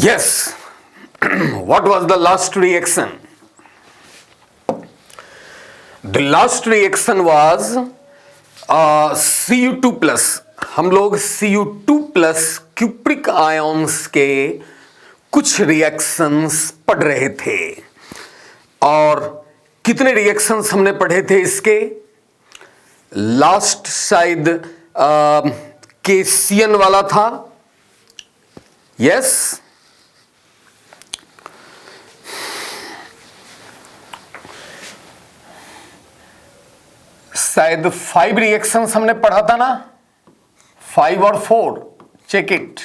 Yes. What was the last reaction? The last reaction was Cu2 plus. हम लोग Cu2 plus cupric ions के कुछ reactions पढ़ रहे थे. और कितने रिएक्शंस हमने पढ़े थे इसके? लास्ट शायद केसियन वाला था. यस, शायद 5 रिएक्शंस हमने पढ़ा था ना, 5 और 4. Check it.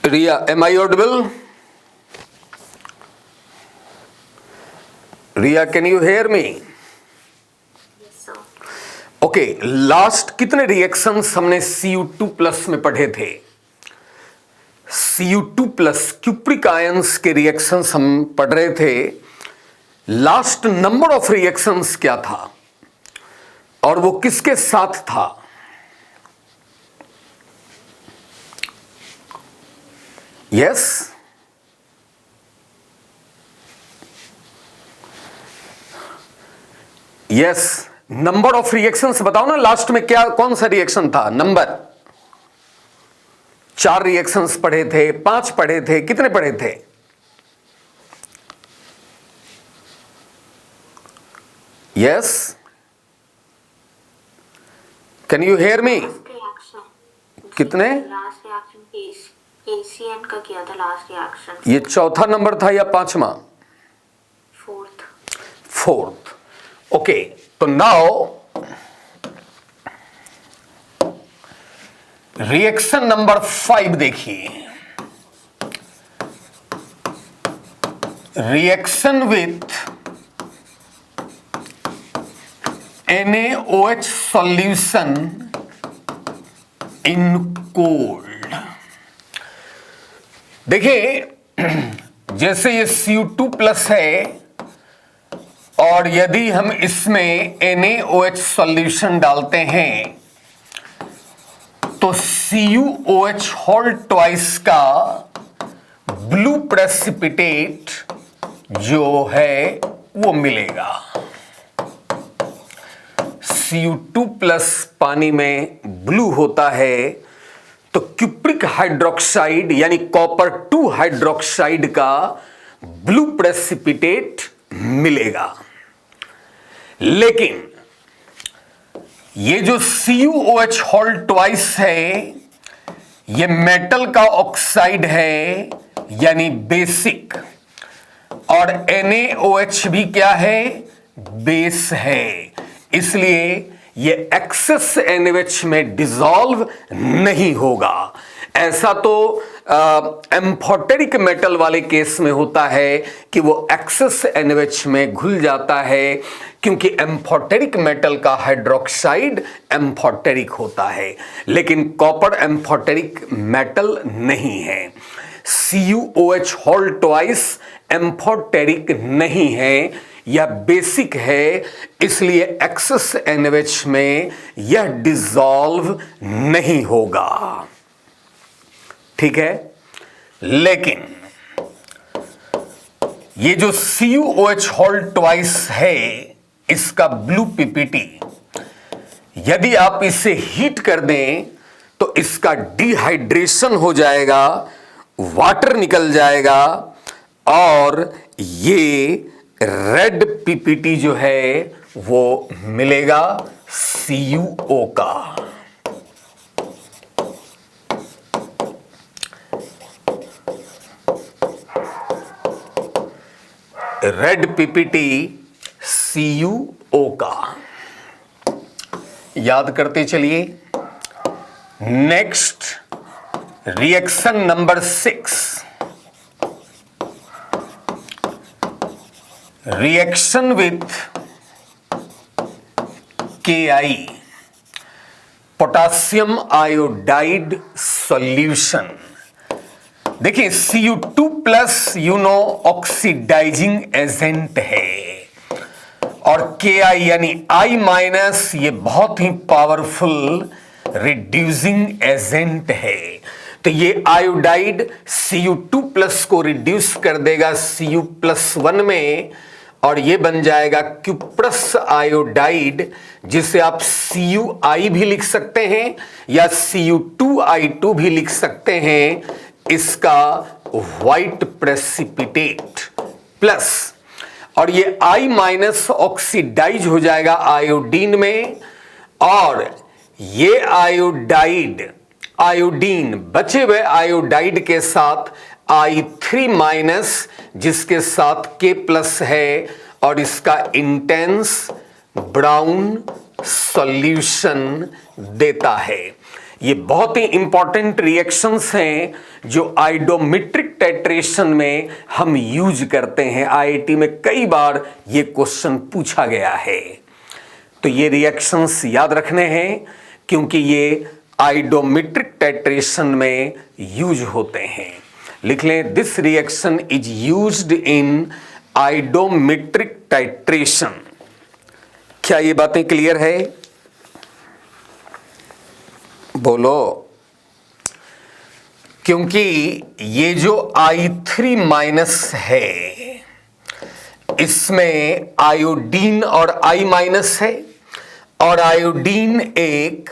Riya, am I audible? Riya, can you hear me? Yes, sir. Okay, last कितने रिएक्शंस हमने Cu2 प्लस में पढ़े थे? Cu2 प्लस क्यूप्रिक आयंस के रिएक्शंस हम पढ़ रहे थे. लास्ट नंबर ऑफ रिएक्शंस क्या था और वो किसके साथ था? Yes, yes. Number of reactions बताओ ना. लास्ट में क्या, कौन सा रिएक्शन था? नंबर. 4 रिएक्शंस पढ़े थे, 5 पढ़े थे, कितने पढ़े थे? Yes, can you hear me? कितने? लास्ट रिएक्शन केसीएन का किया था. लास्ट रिएक्शन ये चौथा नंबर था या 5वां? फोर्थ. ओके, तो नाउ रिएक्शन नंबर 5 देखिए. Reaction with NaOH solution in cold. देखिए, जैसे ये Cu2 प्लस है और यदि हम इसमें NaOH सॉल्यूशन डालते हैं तो CuOH होल ट्वाइस का ब्लू प्रेसिपिटेट जो है वो मिलेगा. Cu2 प्लस पानी में ब्लू होता है तो क्यूप्रिक हाइड्रोक्साइड यानी कॉपर 2 हाइड्रोक्साइड का ब्लू प्रेसिपिटेट मिलेगा. लेकिन ये जो CuOH होल ट्वाइस है ये मेटल का ऑक्साइड है यानी बेसिक, और NaOH भी क्या है? बेस है. इसलिए ये एक्सेस NaOH में डिसॉल्व नहीं होगा. ऐसा तो एम्फोटेरिक मेटल वाले केस में होता है कि वो एक्सेस NaOH में घुल जाता है, क्योंकि एम्फोटेरिक मेटल का हाइड्रोक्साइड एम्फोटेरिक होता है. लेकिन कॉपर एम्फोटेरिक मेटल नहीं है. CuOH होल ट्वाइस एम्फोटेरिक नहीं है, यह बेसिक है. इसलिए एक्सेस NaOH में यह डिसॉल्व नहीं होगा. ठीक है. लेकिन ये जो CuOH होल ट्वाइस है इसका ब्लू पीपीटी यदि आप इसे हीट कर दें तो इसका डिहाइड्रेशन हो जाएगा, वाटर निकल जाएगा और ये रेड पीपीटी जो है वो मिलेगा CuO का। रेड पीपीटी CuO का याद करते चलिए। Next reaction number 6, reaction with Ki, potassium iodide solution. देखिए Cu2 प्लस ऑक्सीडाइजिंग एजेंट है और Ki यानी I माइनस ये बहुत ही पावरफुल रिड्यूसिंग एजेंट है। तो ये आयोडाइड Cu2 प्लस को रिड्यूस कर देगा Cu+1 में और ये बन जाएगा क्यूप्रस आयोडाइड, जिसे आप CuI भी लिख सकते हैं या Cu2I2 भी लिख सकते हैं। इसका व्हाइट प्रेसिपिटेट प्लस और ये I माइनस ऑक्सीडाइज हो जाएगा आयोडीन में और ये आयोडीन बचे हुए आयोडाइड के साथ I3 माइनस जिसके साथ K प्लस है और इसका इंटेंस ब्राउन सॉल्यूशन देता है। ये बहुत ही इंपॉर्टेंट रिएक्शंस हैं जो आइडोमेट्रिक टाइट्रेशन में हम यूज करते हैं। आईआईटी में कई बार ये क्वेश्चन पूछा गया है, तो ये रिएक्शंस याद रखने हैं क्योंकि ये आइडोमेट्रिक टाइट्रेशन में यूज होते हैं। लिख लें, this reaction is used in iodometric titration. क्या ये बातें क्लियर है? बोलो। क्योंकि ये जो I3 माइनस है इसमें आयोडीन और I माइनस है और आयोडीन एक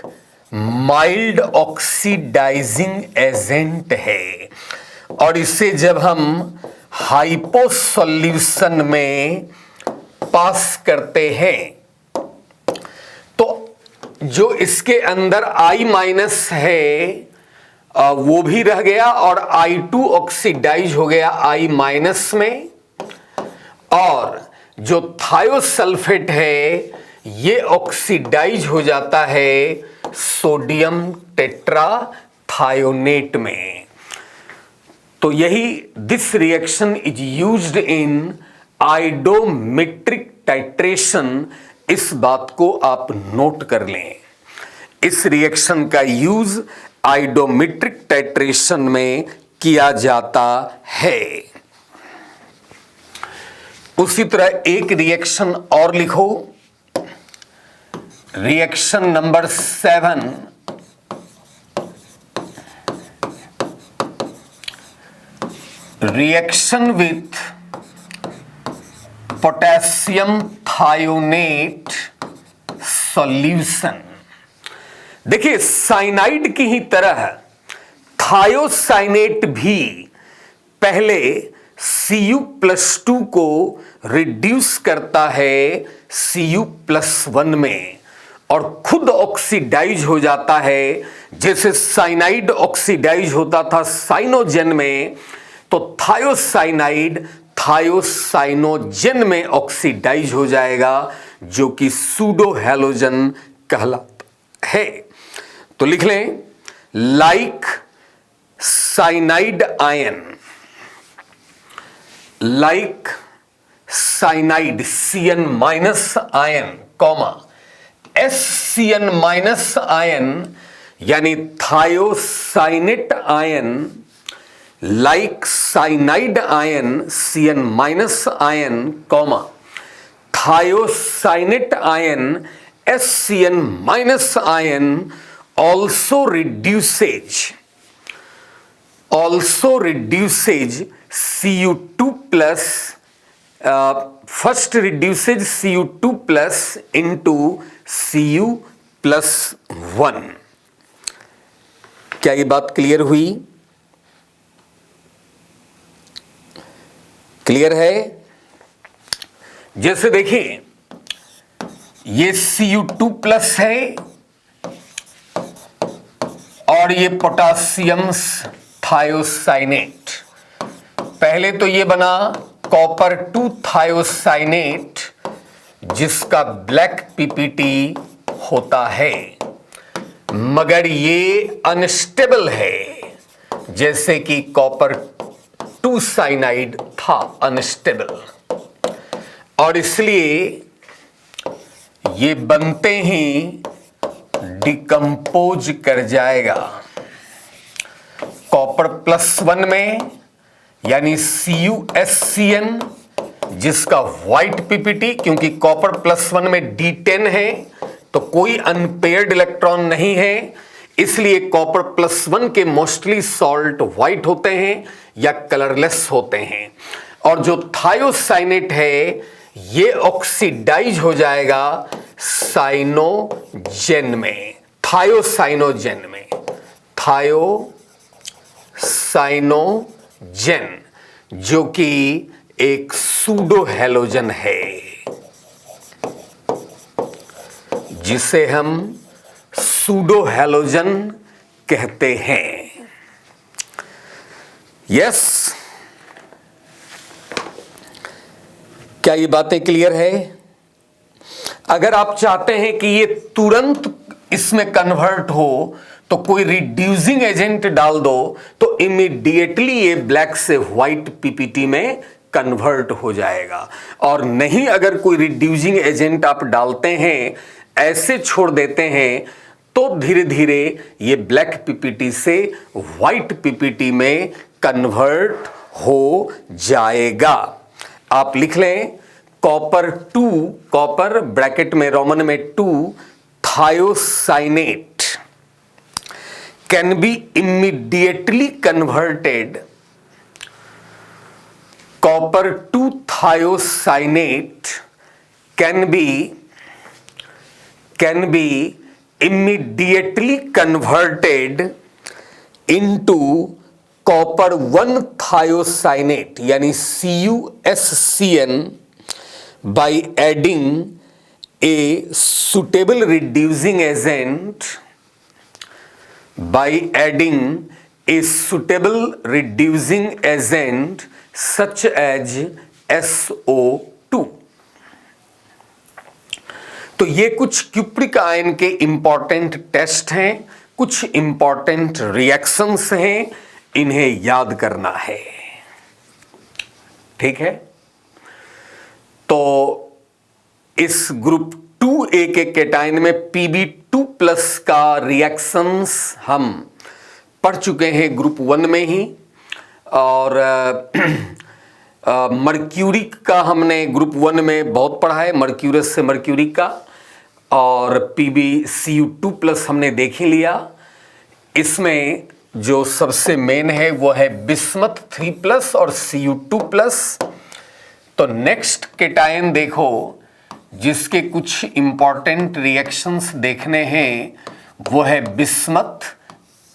माइल्ड ऑक्सीडाइजिंग एजेंट है और इसे जब हम हाइपो सॉल्यूशन में पास करते हैं तो जो इसके अंदर I माइनस है वो भी रह गया और I2 ऑक्सीडाइज हो गया I माइनस में और जो थायोसल्फेट है ये ऑक्सीडाइज हो जाता है सोडियम टेट्राथायोनेट में। तो यही this reaction is used in iodometric titration. इस बात को आप नोट कर लें, इस रिएक्शन का यूज आइडोमेट्रिक टाइट्रेशन में किया जाता है। उसी तरह एक रिएक्शन और लिखो, reaction number 7, reaction with potassium thionate solution. देखिए साइनाइड की ही तरह थायोसाइनेट भी पहले Cu+2 को रिड्यूस करता है Cu+1 में और खुद ऑक्सीडाइज हो जाता है। जैसे साइनाइड ऑक्सीडाइज होता था साइनोजेन में, तो थायोसाइनाइड थायोसाइनोजेन में ऑक्सीडाइज हो जाएगा जो कि सूडो हैलोजन कहलाता है। तो लिख लें, like cyanide ion, like cyanide Cn minus ion comma SCN minus ion यानी thiocyanate ion, like cyanide ion Cn minus ion comma thiocyanate ion SCN minus ion also reduces Cu2 plus first reduces Cu2 plus into Cu +1। क्या ये बात clear हुई? Clear है? जैसे देखिए, ये Cu2+ है और ये पोटासियम थायोसाइनेट। पहले तो ये बना कॉपर 2 थायोसाइनेट, जिसका ब्लैक पीपीटी होता है, मगर ये अनस्टेबल है, जैसे कि कॉपर 2 साइनाइड था अनस्टेबल, और इसलिए ये बनते ही डिकम्पोज कर जाएगा कॉपर +1 में, यानी CuSCN, जिसका व्हाइट पीपीटी, क्योंकि कॉपर +1 में D10 है तो कोई अनपेयर्ड इलेक्ट्रॉन नहीं है, इसलिए कॉपर +1 के मोस्टली सॉल्ट व्हाइट होते हैं या कलरलेस होते हैं। और जो थायोसाइनेट है ये ऑक्सीडाइज हो जाएगा साइनोजेन में, थायोसाइनोजेन में, थायोसाइनोजेन, जो कि एक सूडो हैलोजन है, जिसे हम सूडो हैलोजन कहते हैं। यस, क्या ये बातें क्लियर है? अगर आप चाहते हैं कि ये तुरंत इसमें कन्वर्ट हो तो कोई रिड्यूसिंग एजेंट डाल दो, तो इमीडिएटली ये ब्लैक से व्हाइट पीपीटी में कन्वर्ट हो जाएगा। और नहीं, अगर कोई रिड्यूसिंग एजेंट आप डालते हैं, ऐसे छोड़ देते हैं, तो धीरे धीरे ये ब्लैक पीपीटी से व्हाइट पीपीटी में कन्वर्ट हो जाएगा। आप लिख लें कॉपर 2, कॉपर ब्रैकेट में रोमन में 2 thiocyanate can be immediately converted, copper 2 thiocyanate can be immediately converted into copper 1 thiocyanate यानी CuSCN by adding a suitable reducing agent, such as SO2। तो ये कुछ क्यूप्रिक आयन के इंपॉर्टेंट टेस्ट हैं, कुछ important reactions हैं, इन्हें याद करना है। ठीक है, तो इस ग्रुप 2A के केटाइन में Pb2+ का रिएक्शंस हम पढ़ चुके हैं ग्रुप 1 में ही, और मर्क्यूरिक का हमने ग्रुप 1 में बहुत पढ़ा है, मर्क्यूरस से मर्क्यूरिक का, और PbCu2+ हमने देख ही लिया। इसमें जो सबसे मेन है वो है बिस्मथ 3+ और Cu2+। तो नेक्स्ट केटायन देखो, जिसके कुछ इंपॉर्टेंट रिएक्शंस देखने हैं, वो है बिस्मथ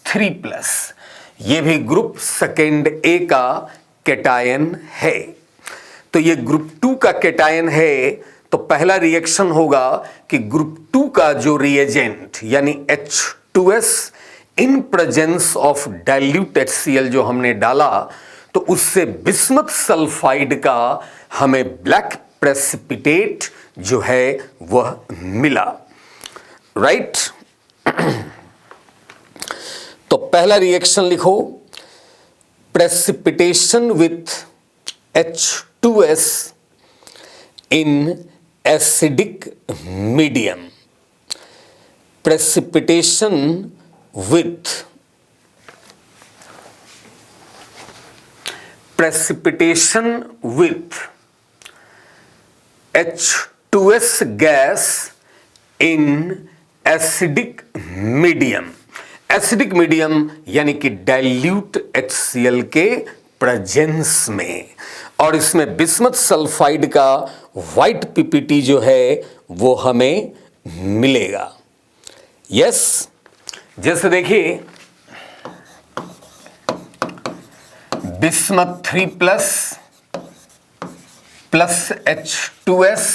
3+। ये भी ग्रुप सेकेंड ए का केटायन है। तो ये ग्रुप 2 का केटायन है, तो पहला रिएक्शन होगा कि ग्रुप 2 का जो रिएजेंट यानी H2S in presence of dilute HCl जो हमने डाला, तो उससे बिस्मथ सल्फाइड का हमें ब्लैक प्रेसिपिटेट जो है वह मिला। राइट? तो पहला रिएक्शन लिखो, precipitation with H2S in acidic medium. Precipitation with H2S gas in acidic medium। Acidic medium यानी कि डाइल्यूट HCl के प्रेजेंस में, और इसमें बिस्मथ सल्फाइड का व्हाइट पीपीटी जो है वो हमें मिलेगा। यस, जैसे देखिए bismuth 3 plus H2S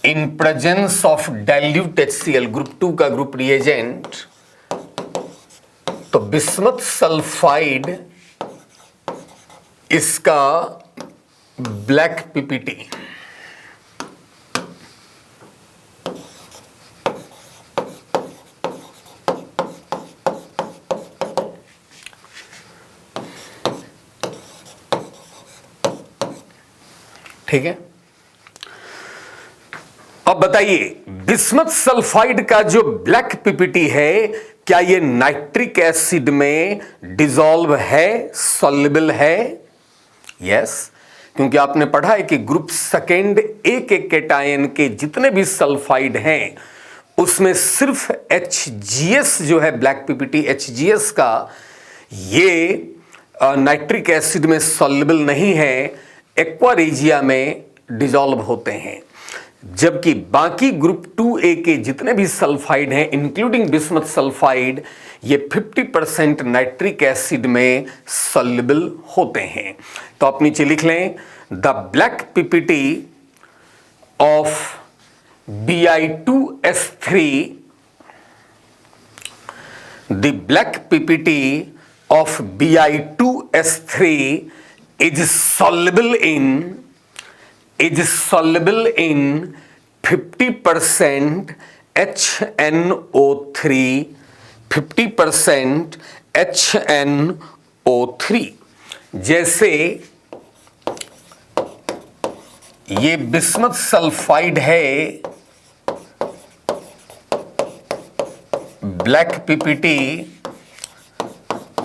in presence of dilute HCl, group 2 का ग्रुप रिएजेंट, तो बिस्मथ सल्फाइड इसका ब्लैक पीपीटी। ठीक है, अब बताइए बिस्मथ सल्फाइड का जो ब्लैक पीपीटी है, क्या ये नाइट्रिक एसिड में डिसॉल्व है, सॉल्युबल है? यस, क्योंकि आपने पढ़ा है कि ग्रुप सेकेंड एक एक कैटायन के जितने भी सल्फाइड हैं उसमें सिर्फ HGS जो है ब्लैक पीपीटी HGS का, ये नाइट्रिक एसिड में सॉल्युबल नहीं है, एक्वा रेजिया में डिसॉल्व होते हैं। जबकि बाकी ग्रुप 2A के जितने भी सल्फाइड हैं इंक्लूडिंग बिस्मथ सल्फाइड, ये 50% नाइट्रिक एसिड में सॉल्युबल होते हैं। तो आप नीचे लिख लें, the black PPT of Bi2S3, the black PPT of Bi2S3 is soluble in 50% HNO3, 50% HNO3। जैसे ये बिस्मथ सल्फाइड है, ब्लैक पीपीटी,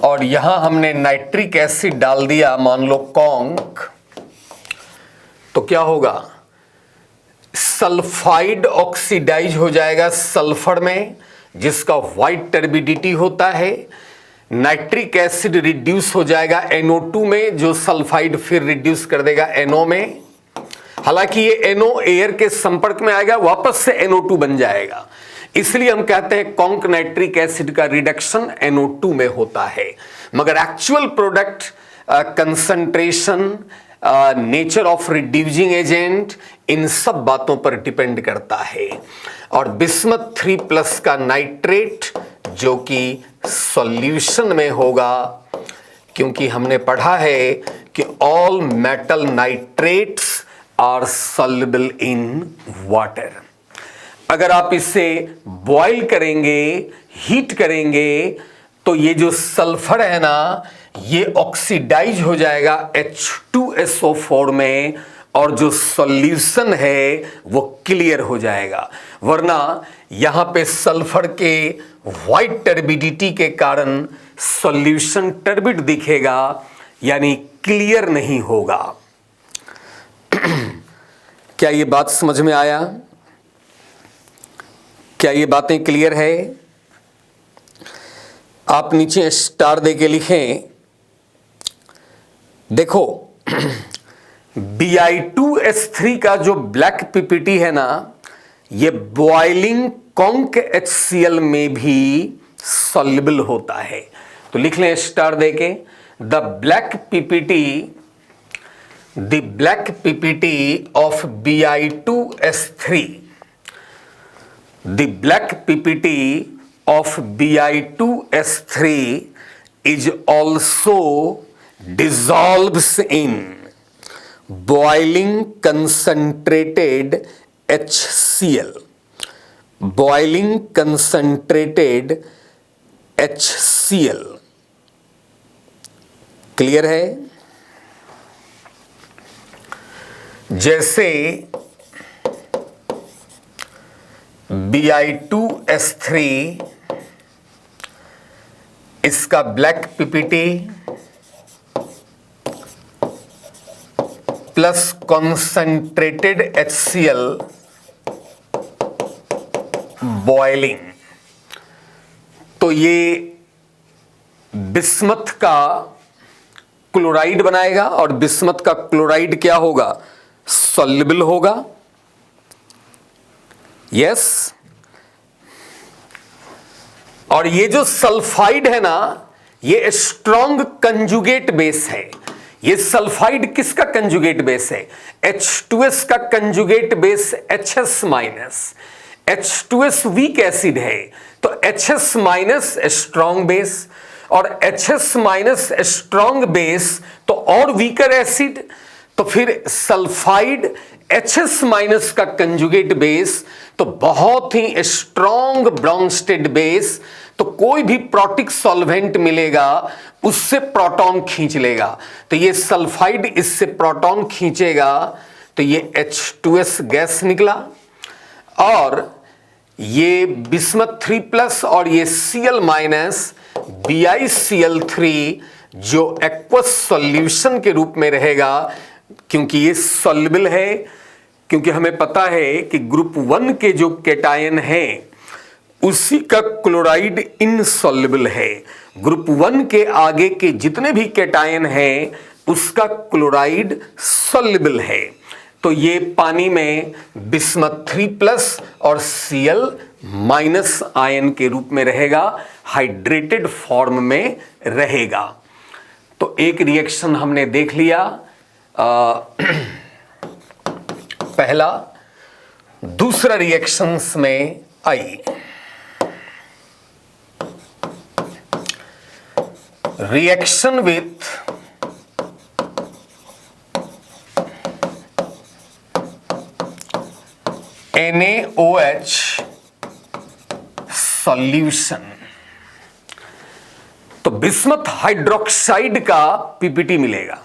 और यहां हमने नाइट्रिक एसिड डाल दिया, मान लो कॉन्क, तो क्या होगा? सल्फाइड ऑक्सीडाइज हो जाएगा सल्फर में, जिसका व्हाइट टर्बिडिटी होता है। नाइट्रिक एसिड रिड्यूस हो जाएगा NO2 में, जो सल्फाइड फिर रिड्यूस कर देगा NO में। हालांकि ये NO एयर के संपर्क में आएगा, वापस से NO2 बन जाएगा। इसलिए हम कहते हैं कॉन्क नाइट्रिक एसिड का रिडक्शन NO2 में होता है। मगर actual product concentration, nature of reducing agent, इन सब बातों पर डिपेंड करता है। और बिस्मथ 3+ का नाइट्रेट जो कि सॉल्यूशन में होगा, क्योंकि हमने पढ़ा है कि all metal nitrates are soluble in water. अगर आप इसे बॉईल करेंगे, हीट करेंगे, तो ये जो सल्फर है ना, ये ऑक्सीडाइज हो जाएगा H2SO4 में, और जो सॉल्यूशन है वो क्लियर हो जाएगा। वरना यहां पे सल्फर के व्हाइट टर्बिडिटी के कारण सॉल्यूशन टर्बिड दिखेगा, यानी क्लियर नहीं होगा। क्या ये बात समझ में आया? क्या ये बातें क्लियर है? आप नीचे स्टार दे के लिखें, देखो Bi2S3 का जो ब्लैक पीपीटी है ना, ये बॉइलिंग कॉन्क HCl में भी सॉल्युबल होता है। तो लिख लें स्टार दे के, the black PPT of Bi2S3, the black PPT of Bi2S3 is also dissolves in boiling concentrated HCl. Boiling concentrated HCl. Clear है? जैसे Bi2S3 इसका black PPT plus concentrated HCl boiling, तो ये बिस्मथ का क्लोराइड बनाएगा, और bismuth का chloride क्या होगा? सॉल्युबल होगा। यस, और ये जो सल्फाइड है ना, ये स्ट्रॉन्ग कंजुगेट बेस है। ये सल्फाइड किसका कंजुगेट बेस है? H2S का conjugate base HS minus. H2S weak acid है तो HS माइनस स्ट्रॉन्ग बेस, और HS माइनस स्ट्रॉन्ग बेस तो और वीकर एसिड, तो फिर सल्फाइड HS माइनस का कंजुगेट बेस तो बहुत ही स्ट्रॉन्ग ब्राउनस्टेड बेस, तो कोई भी प्रोटिक सॉल्वेंट मिलेगा उससे प्रोटॉन खींच लेगा। तो ये सल्फाइड इससे प्रोटॉन खींचेगा तो ये H2S गैस निकला, और ये बिस्मथ 3+ और ये Cl माइनस BiCl3 जो एक्वस सॉल्यूशन के रूप में रहेगा, क्योंकि ये सॉल्युबल है, क्योंकि हमें पता है कि ग्रुप 1 के जो कैटायन है उसी का क्लोराइड इनसॉल्युबल है। ग्रुप 1 के आगे के जितने भी कैटायन हैं उसका क्लोराइड सॉल्युबल है। तो ये पानी में बिस्मथ 3+ और Cl माइनस आयन के रूप में रहेगा, हाइड्रेटेड फॉर्म में रहेगा। तो एक रिएक्शन हमने देख लिया पहला। दूसरा रिएक्शंस में आई रिएक्शन विथ NaOH सॉल्यूशन। तो बिस्मथ हाइड्रोक्साइड का पीपीटी मिलेगा,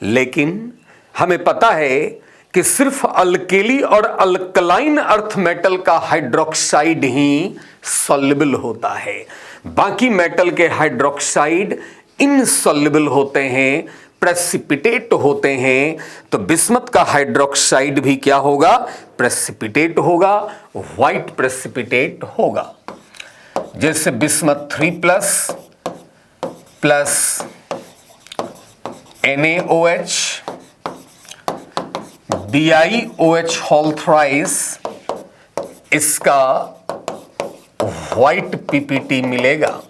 लेकिन हमें पता है कि सिर्फ अल्केली और अल्कलाइन अर्थ मेटल का हाइड्रोक्साइड ही सॉल्युबल होता है, बाकी मेटल के हाइड्रोक्साइड इनसॉल्युबल होते हैं, प्रेसिपिटेट होते हैं। तो बिस्मथ का हाइड्रोक्साइड भी क्या होगा? प्रेसिपिटेट होगा, व्हाइट प्रेसिपिटेट होगा। जैसे bismuth 3+ plus NaOH BiOH whole thrice, इसका व्हाइट पीपीटी मिलेगा।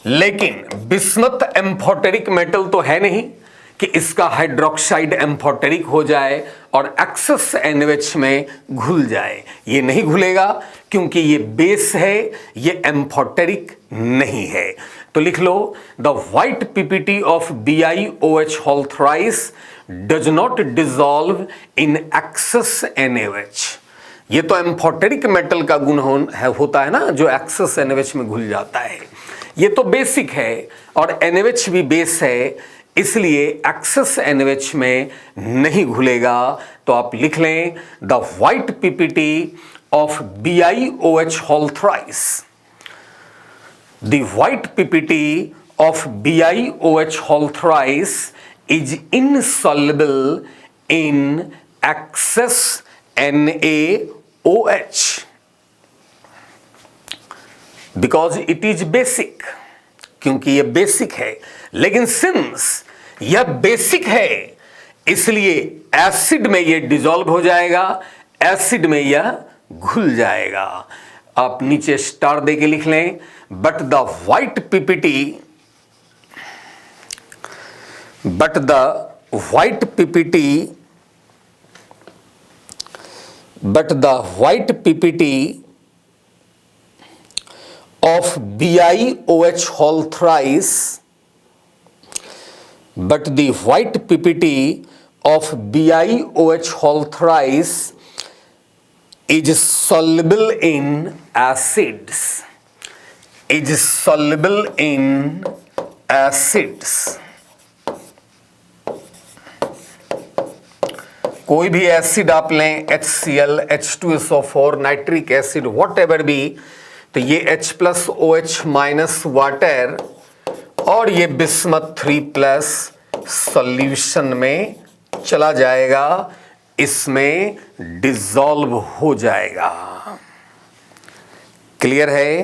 लेकिन बिस्मथ एम्फोटेरिक मेटल तो है नहीं कि इसका हाइड्रोक्साइड एम्फोटेरिक हो जाए और एक्सेस NaOH में घुल जाए। ये नहीं घुलेगा क्योंकि ये बेस है, ये एम्फोटेरिक नहीं है। तो लिख लो, the white PPT of BiOH whole thrice does not dissolve in excess NaOH। ये तो एम्फोटेरिक मेटल का गुण होता है ना, जो एक्सेस NaOH में घुल जाता है। ये तो बेसिक है और NaOH भी बेस है, इसलिए एक्सेस NaOH में नहीं घुलेगा। तो आप लिख लें, the white PPT of BiOH whole thrice, the white PPT of BiOH whole thrice is insoluble in excess NaOH because it is basic, क्योंकि यह बेसिक है। लेकिन सिंस यह बेसिक है इसलिए एसिड में यह डिसॉल्व हो जाएगा, एसिड में यह घुल जाएगा। आप नीचे स्टार देके लिख लें, but the white PPT But the white PPT of BiOH whole thrice, but the white PPT of BiOH whole thrice is soluble in acids, is soluble in acids। कोई भी एसिड आप लें, HCl, H2SO4, nitric acid, what ever भी, तो ये H+OH minus water और ये bismuth 3+ solution में चला जाएगा, इसमें डिसॉल्व हो जाएगा। क्लियर है?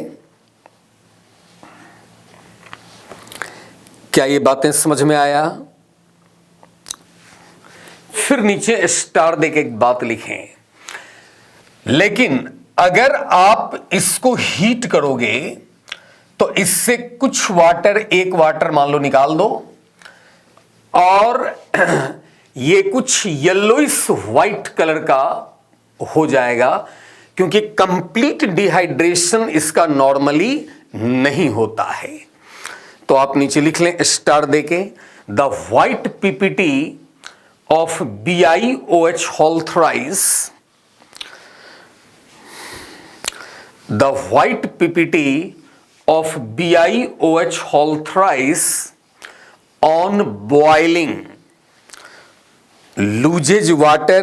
क्या ये बातें समझ में आया? फिर नीचे स्टार देके एक बात लिखें, लेकिन अगर आप इसको हीट करोगे तो इससे कुछ वाटर, एक वाटर मान लो निकाल दो, और ये कुछ येलोइश व्हाइट कलर का हो जाएगा, क्योंकि कंप्लीट डिहाइड्रेशन इसका नॉर्मली नहीं होता है। तो आप नीचे लिख लें स्टार देके, the white PPT of BiOH whole thrice, the white PPT of BiOH whole thrice on boiling loses water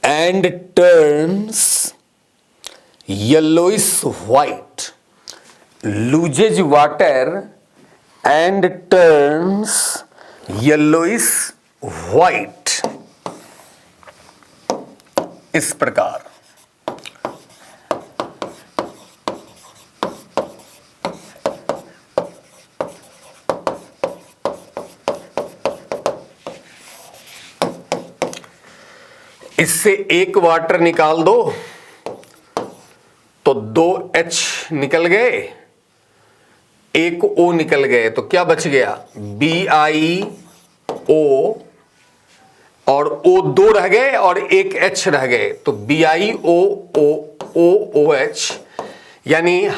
and turns yellowish white, loses water and turns yellowish white, इस प्रकार। इससे एक वाटर निकाल दो तो 2H निकल गए, एक O निकल गए, तो क्या बच गया? BiO, और O 2 रह गए और एक H रह गए, तो BiOOH, यानी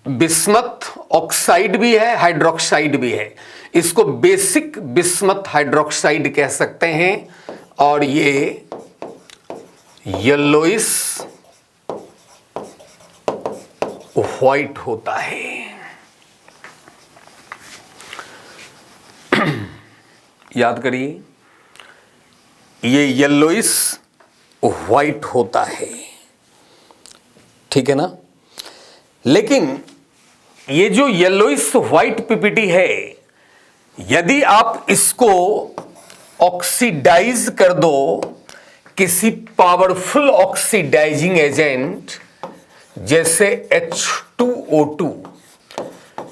बिस्मथ ऑक्साइड भी है, हाइड्रोक्साइड भी है। इसको बेसिक बिस्मथ हाइड्रोक्साइड कह सकते हैं, और ये येलोइश व्हाइट होता है। याद करिए, ये येलोइश व्हाइट होता है, ठीक है ना। लेकिन ये जो येलोइश व्हाइट पीपीटी है, यदि आप इसको ऑक्सीडाइज कर दो किसी पावरफुल ऑक्सीडाइजिंग एजेंट जैसे H2O2,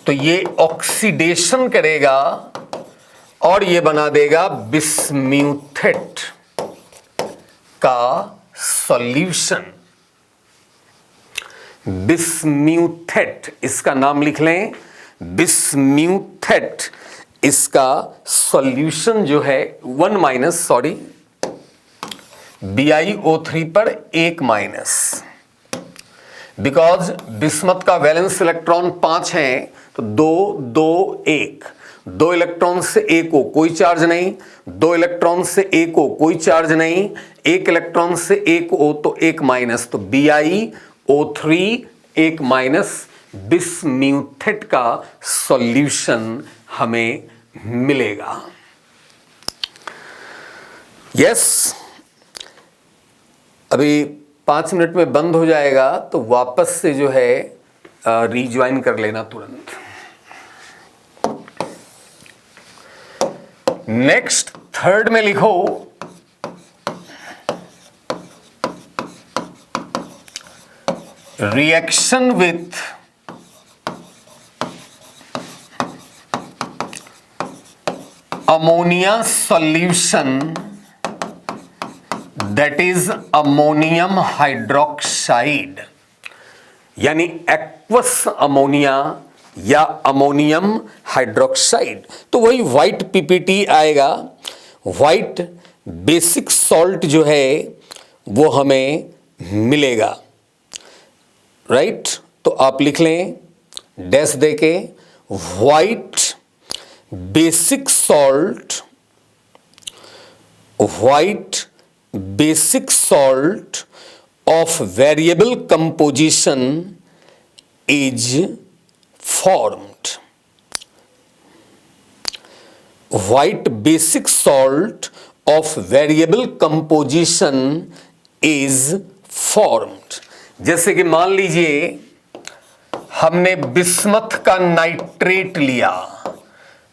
तो ये ऑक्सीडेशन करेगा और ये बना देगा बिस्म्यूथेट का सॉल्यूशन। बिस्म्यूथेट, इसका नाम लिख लें, बिस्म्यूथेट। इसका सॉल्यूशन जो है BiO3 पर 1 माइनस, बिकॉज बिस्मथ का वैलेंस इलेक्ट्रॉन 5 है, तो 2 2 1, 2 इलेक्ट्रॉन से 1 O कोई चार्ज नहीं, 2 इलेक्ट्रॉन से 1 O कोई चार्ज नहीं, 1 इलेक्ट्रॉन से 1 O तो 1 माइनस, तो BiO3 1 माइनस बिस्म्यूथेट का सॉल्यूशन हमें मिलेगा। यस, अभी 5 मिनट में बंद हो जाएगा, तो वापस से जो है रीज्वाइन कर लेना तुरंत। नेक्स्ट थर्ड में लिखो reaction with ammonia solution, that is ammonium hydroxide, यानी एक्वस अमोनिया या अमोनियम हाइड्रोक्साइड। तो वही व्हाइट पीपीटी आएगा। व्हाइट बेसिक सॉल्ट जो है वो हमें मिलेगा, राइट। तो आप लिख लें डैश देके, white basic salt, white basic salt of variable composition is formed. White basic salt of variable composition is formed. जैसे कि मान लीजिए हमने बिस्मथ का नाइट्रेट लिया,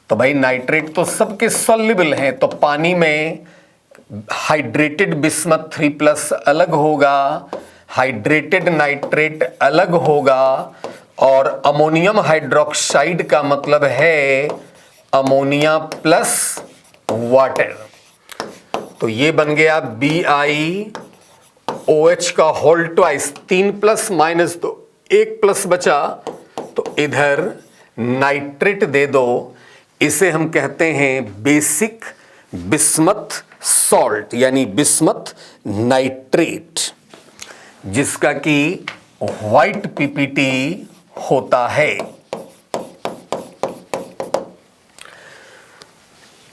तो भाई नाइट्रेट तो सबके सॉल्युबल हैं, तो पानी में हाइड्रेटेड बिस्मथ 3+ अलग होगा, हाइड्रेटेड नाइट्रेट अलग होगा, और अमोनियम हाइड्रोक्साइड का मतलब है अमोनिया प्लस वाटर। तो ये बन गया BiOH का whole twice, 3 plus minus 2, 1 plus बचा, तो इधर नाइट्रेट दे दो। इसे हम कहते हैं बेसिक बिस्मथ सॉल्ट यानी बिस्मथ नाइट्रेट, जिसका कि व्हाइट पीपीटी होता है।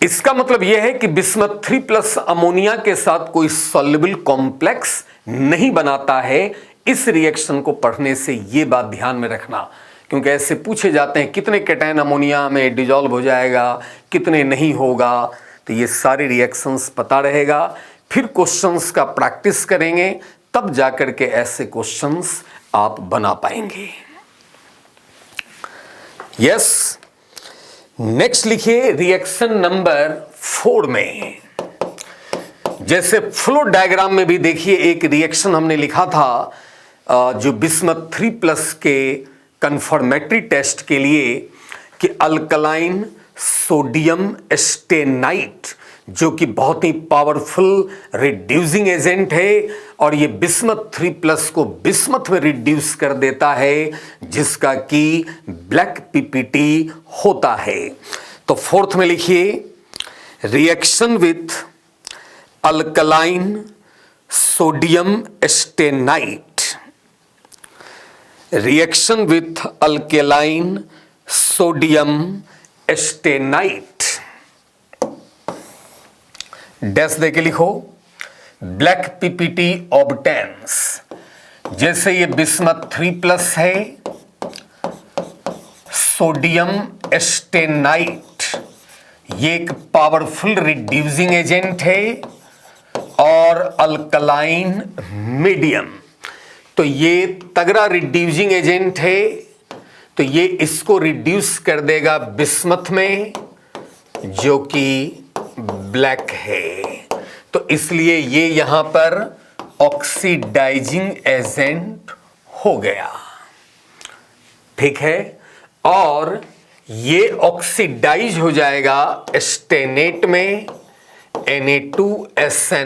इसका मतलब यह है कि बिस्मथ 3 प्लस अमोनिया के साथ कोई सॉल्युबल कॉम्प्लेक्स नहीं बनाता है। इस रिएक्शन को पढ़ने से यह बात ध्यान में रखना, क्योंकि ऐसे पूछे जाते हैं कितने कैटायन अमोनिया में डिजॉल्व हो जाएगा, कितने नहीं होगा। तो ये सारे रिएक्शंस पता रहेगा। फिर क्वेश्चंस का प्रैक्टिस करेंगे, तब जाकर के ऐसे क्वेश्चंस आप बना पाएंगे। यस, नेक्स्ट लिखिए रिएक्शन नंबर 4 में। जैसे फ्लो डायग्राम में भी देखिए एक रिएक्शन हमने लिखा था जो बिस्मथ 3 प्लस के कंफर्मेटरी टेस्ट के लिए, कि अल्कलाइन सोडियम स्टेनाइट, जो कि बहुत ही पावरफुल रिड्यूसिंग एजेंट है, और ये बिस्मथ 3 प्लस को बिस्मथ में रिड्यूस कर देता है, जिसका कि ब्लैक पीपीटी होता है। तो 4th में लिखिए reaction with alkaline sodium stannite, reaction with alkaline sodium stannite, dash देके लिखो ब्लैक पीपीटी ऑब्टेन्स। जैसे ये बिस्मथ 3 प्लस है, सोडियम स्टेनाइट ये एक पावरफुल रिड्यूसिंग एजेंट है, और अल्कलाइन मीडियम, तो ये तगड़ा रिड्यूसिंग एजेंट है। तो ये इसको रिड्यूस कर देगा बिस्मथ में, जो कि ब्लैक है। तो इसलिए ये यहां पर ऑक्सीडाइजिंग एजेंट हो गया, ठीक है। और ये ऑक्सीडाइज हो जाएगा स्टेनेट में Na2SnO3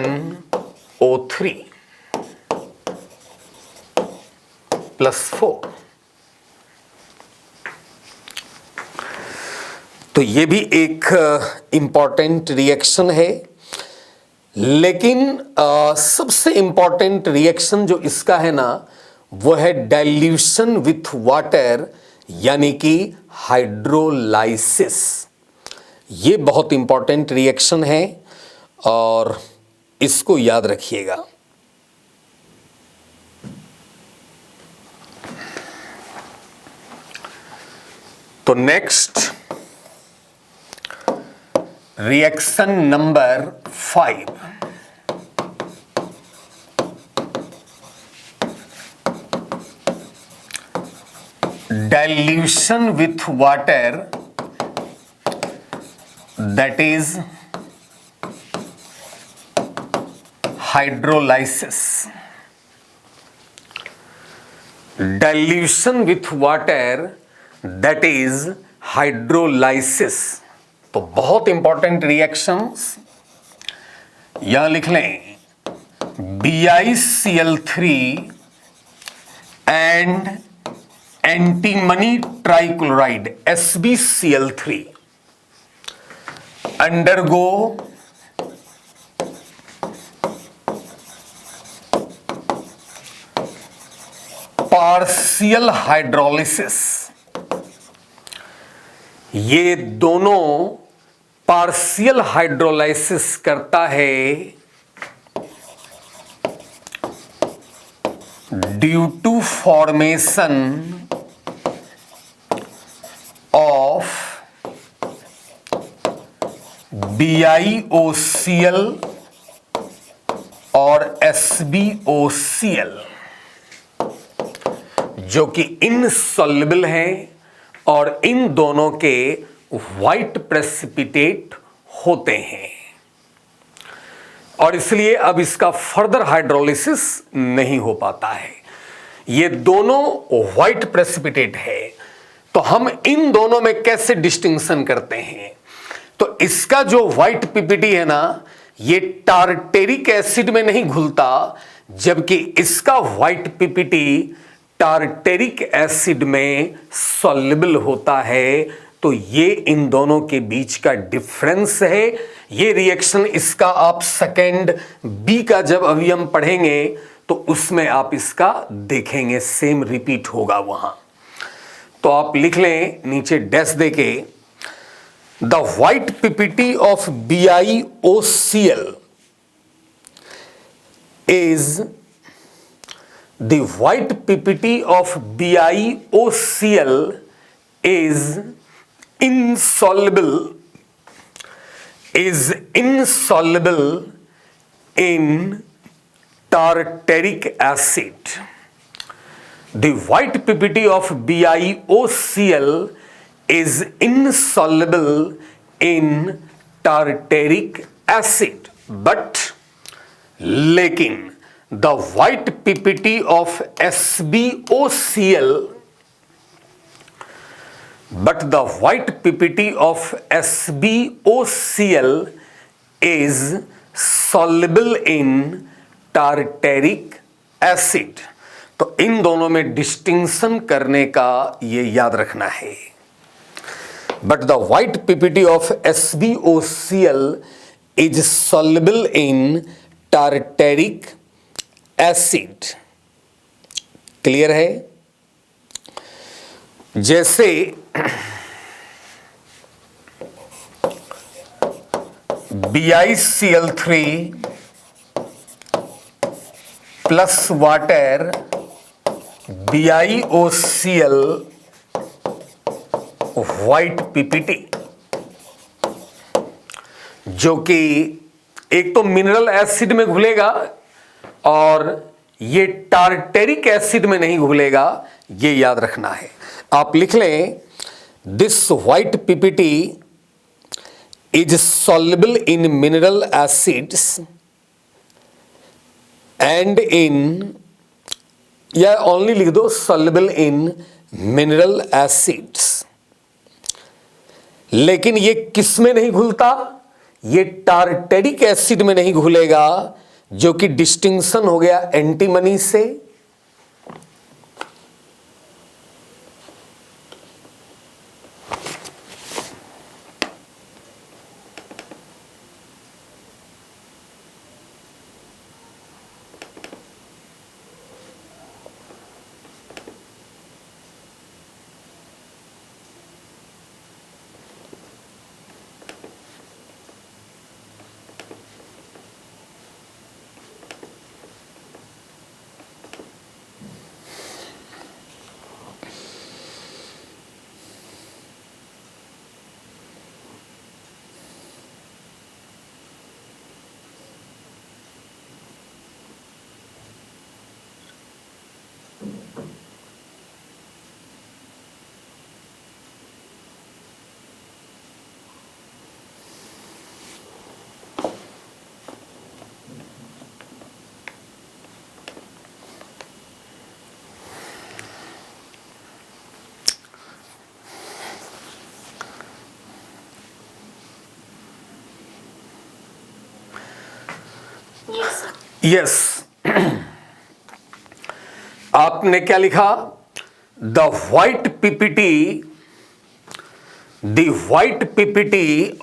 +4। तो ये भी एक इंपॉर्टेंट रिएक्शन है, लेकिन सबसे इंपॉर्टेंट रिएक्शन जो इसका है ना, वो है डाइल्यूशन विथ वाटर, यानी कि हाइड्रोलाइसिस। ये बहुत इंपॉर्टेंट रिएक्शन है और इसको याद रखिएगा। तो next reaction number 5, dilution with water, that is hydrolysis। Dilution with water, that is hydrolysis। तो बहुत इंपॉर्टेंट रिएक्शंस यहां लिख लें, BiCl3 and antimony trichloride SbCl3 undergo partial hydrolysis. ये दोनों पार्शियल हाइड्रोलाइसिस करता है due to formation of BiOCl और SbOCl, जो कि इनसॉल्युबल हैं और इन दोनों के व्हाइट प्रेसिपिटेट होते हैं, और इसलिए अब इसका फर्दर हाइड्रोलिसिस नहीं हो पाता है। ये दोनों व्हाइट प्रेसिपिटेट है। तो हम इन दोनों में कैसे डिस्टिंक्शन करते हैं? तो इसका जो व्हाइट पीपीटी है ना, ये टार्टेरिक एसिड में नहीं घुलता, जबकि इसका व्हाइट पीपीटी टार्टेरिक एसिड में सॉल्युबल होता है। तो ये इन दोनों के बीच का डिफरेंस है। ये रिएक्शन इसका आप सेकेंड बी का जब अभी हम पढ़ेंगे तो उसमें आप इसका देखेंगे, सेम रिपीट होगा वहां। तो आप लिख लें नीचे डैश देके, the white PPT of BiOCl is the white PPT of BiOCl is insoluble in tartaric acid. The white ppt of BiOCl is insoluble in tartaric acid, but लेकिन the white ppt of SbOCl but the white ppt of SbOCl is soluble in tartaric acid. तो इन दोनों में distinction करने का ये याद रखना है। But the white ppt of SbOCl is soluble in tartaric acid. Clear है? जैसे BiCl3 plus water BiOCl white PPT, जो कि एक तो मिनरल एसिड में घुलेगा और ये टार्टेरिक एसिड में नहीं घुलेगा, ये याद रखना है। आप लिख लें, this white PPT is soluble in mineral acids and in, या ओनली लिख दो सॉल्युबल इन मिनरल एसिड्स। लेकिन ये किस में नहीं घुलता? ये टार्टेरिक एसिड में नहीं घुलेगा, जो कि डिस्टिंक्शन हो गया एंटीमनी से। यस, आपने क्या लिखा? The white PPT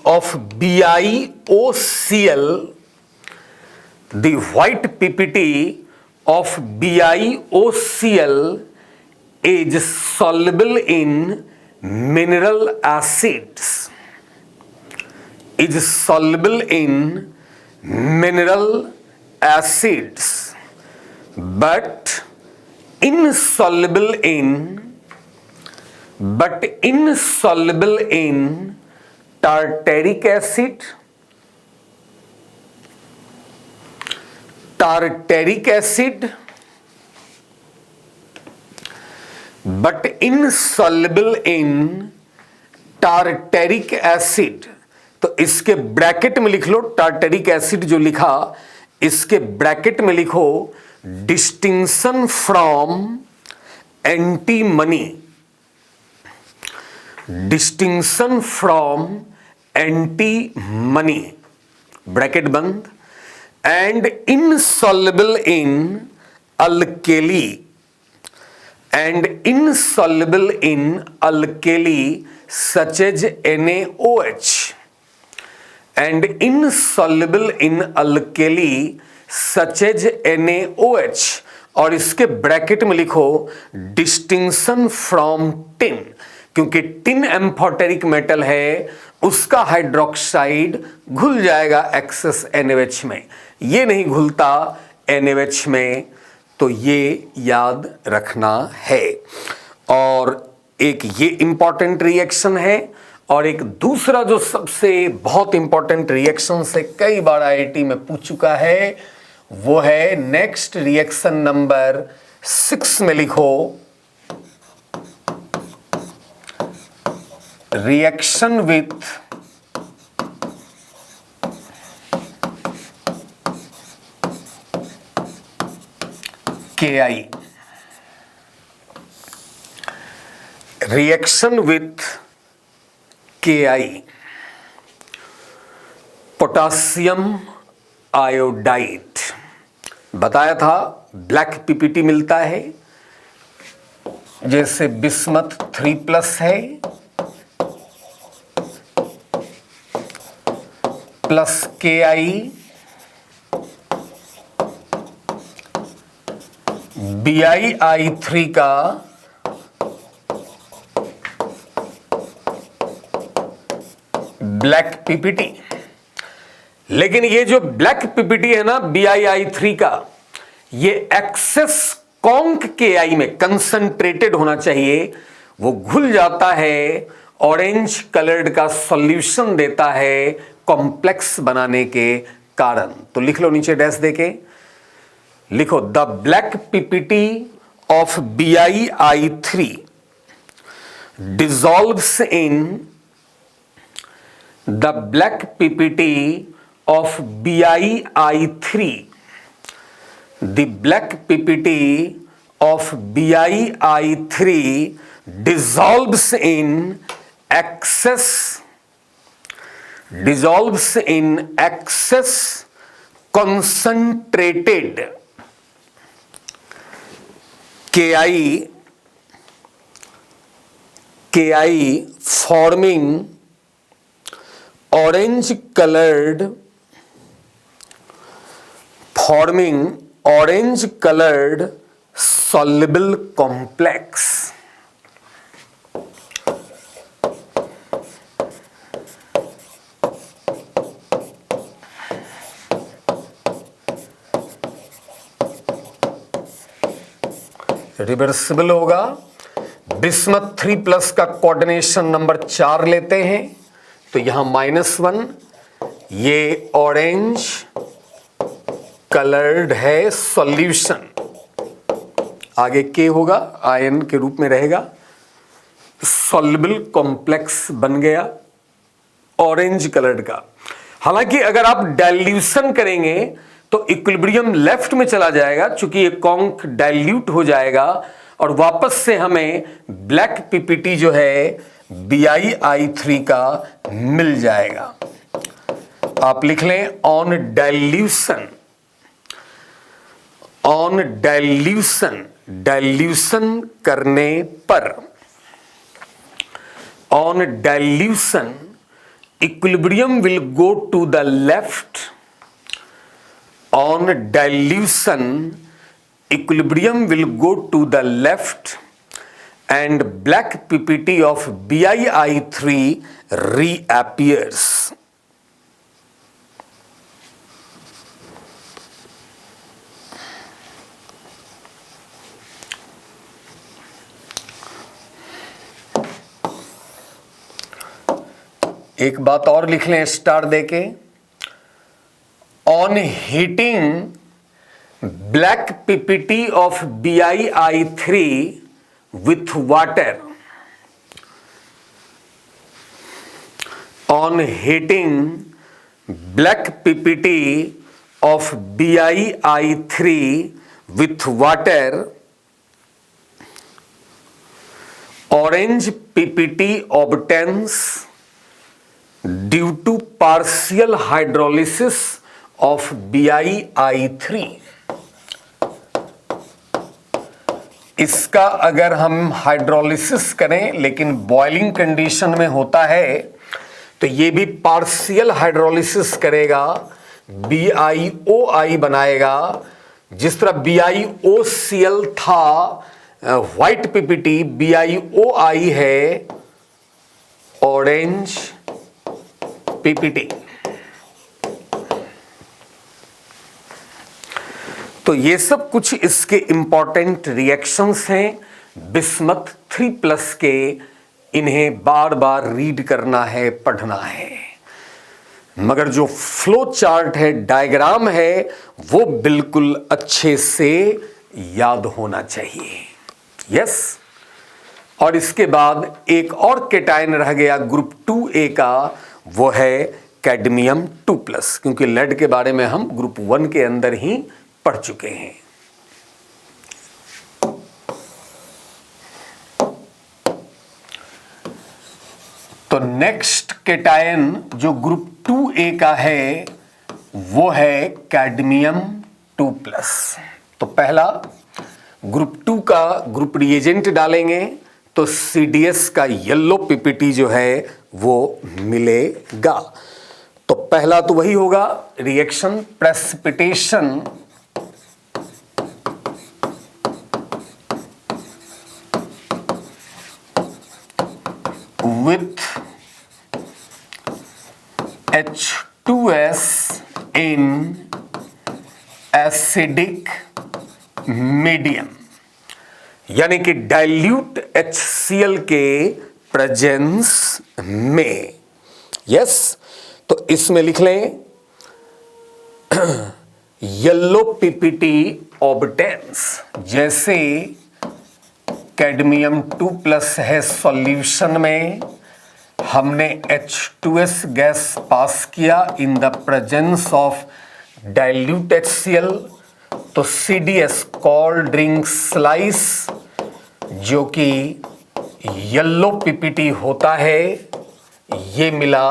of BiOCl, the white PPT of BiOCl is soluble in mineral acids, is soluble in mineral acids but insoluble in tartaric acid, but insoluble in tartaric acid। तो इसके bracket में लिख लो, tartaric acid जो लिखा इसके bracket में लिखो distinction from antimony, distinction from antimony bracket बंद and insoluble in alkali such as NaOH and insoluble in alkali such as NaOH और इसके ब्रैकेट में लिखो डिस्टिंक्शन फ्रॉम टिन, क्योंकि टिन एम्फोटेरिक मेटल है, उसका हाइड्रोक्साइड घुल जाएगा एक्सेस NaOH में, ये नहीं घुलता NaOH में, तो ये याद रखना है। और एक ये इंपॉर्टेंट रिएक्शन है, और एक दूसरा जो सबसे बहुत इंपॉर्टेंट रिएक्शन से कई बार IIT में पूछ चुका है, वो है नेक्स्ट रिएक्शन नंबर 6 में लिखो reaction with Ki, reaction with Ki, potassium iodide. बताया था ब्लैक पीपीटी मिलता है, जैसे बिस्मथ 3+ है प्लस Ki BiI3 का ब्लैक पीपीटी। लेकिन ये जो ब्लैक पीपीटी है ना BiI3 का, ये एक्सेस कॉन्क Ki में कंसंट्रेटेड होना चाहिए, वो घुल जाता है, ऑरेंज कलर्ड का सॉल्यूशन देता है कॉम्प्लेक्स बनाने के कारण। तो लिख लो नीचे डैश देके, लिखो the black PPT of BiI3 dissolves in the black PPT of BiI3, the black PPT of BiI3 dissolves in excess concentrated Ki forming orange colored soluble complex। Reversible होगा। बिस्मथ 3+ का कोऑर्डिनेशन नंबर 4 लेते हैं, तो यहां -1, ये orange coloured है solution, आगे के होगा आयन के रूप में रहेगा, सॉल्युबल कॉम्प्लेक्स बन गया ऑरेंज कलर्ड का। हालांकि अगर आप डाइल्यूशन करेंगे तो इक्विलिब्रियम लेफ्ट में चला जाएगा, चूंकि ये कॉन्क डाइल्यूट हो जाएगा और वापस से हमें ब्लैक पीपीटी जो है BiI3 का मिल जाएगा। आप लिख लें ऑन डाइल्यूशन करने पर, on dilution equilibrium will go to the left, on dilution equilibrium will go to the left and black PPT of BiI3 reappears। एक बात और लिख लें स्टार देके, on heating black PPT of BiI3 with water, on heating black PPT of BiI3 with water, orange PPT obtains due to partial hydrolysis of BiI3। इसका अगर हम hydrolysis करें लेकिन बॉइलिंग कंडीशन में होता है तो ये भी पार्शियल हाइड्रोलिसिस करेगा, BiOI बनाएगा। जिस तरह BiOCl था व्हाइट PPT, BiOI है ऑरेंज PPT। तो ये सब कुछ इसके इंपॉर्टेंट रिएक्शंस हैं बिस्मथ 3+ के, इन्हें बार बार रीड करना है, पढ़ना है। मगर जो फ्लो चार्ट है, डायग्राम है, वो बिल्कुल अच्छे से याद होना चाहिए। यस। और इसके बाद एक और केटायन रह गया ग्रुप 2A का, वो है कैडमियम 2+, क्योंकि लेड के बारे में हम ग्रुप 1 के अंदर ही पढ़ चुके हैं। तो नेक्स्ट केटायन जो ग्रुप 2A का है वो है कैडमियम 2+। तो पहला ग्रुप 2 का ग्रुप रिएजेंट डालेंगे तो CDS का येलो PPT जो है वो मिलेगा। तो पहला तो वही होगा, reaction precipitation with H2S in acidic medium, यानी कि डाइल्यूट HCl के प्रेजेंस में। यस। तो इसमें लिख लें येलो PPT ऑब्टेन्स। जैसे कैडमियम 2+ है सॉल्यूशन में, हमने H2S गैस पास किया in the presence of dilute HCl, तो CDS कोल्ड ड्रिंक स्लाइस जो कि येलो PPT होता है, ये मिला,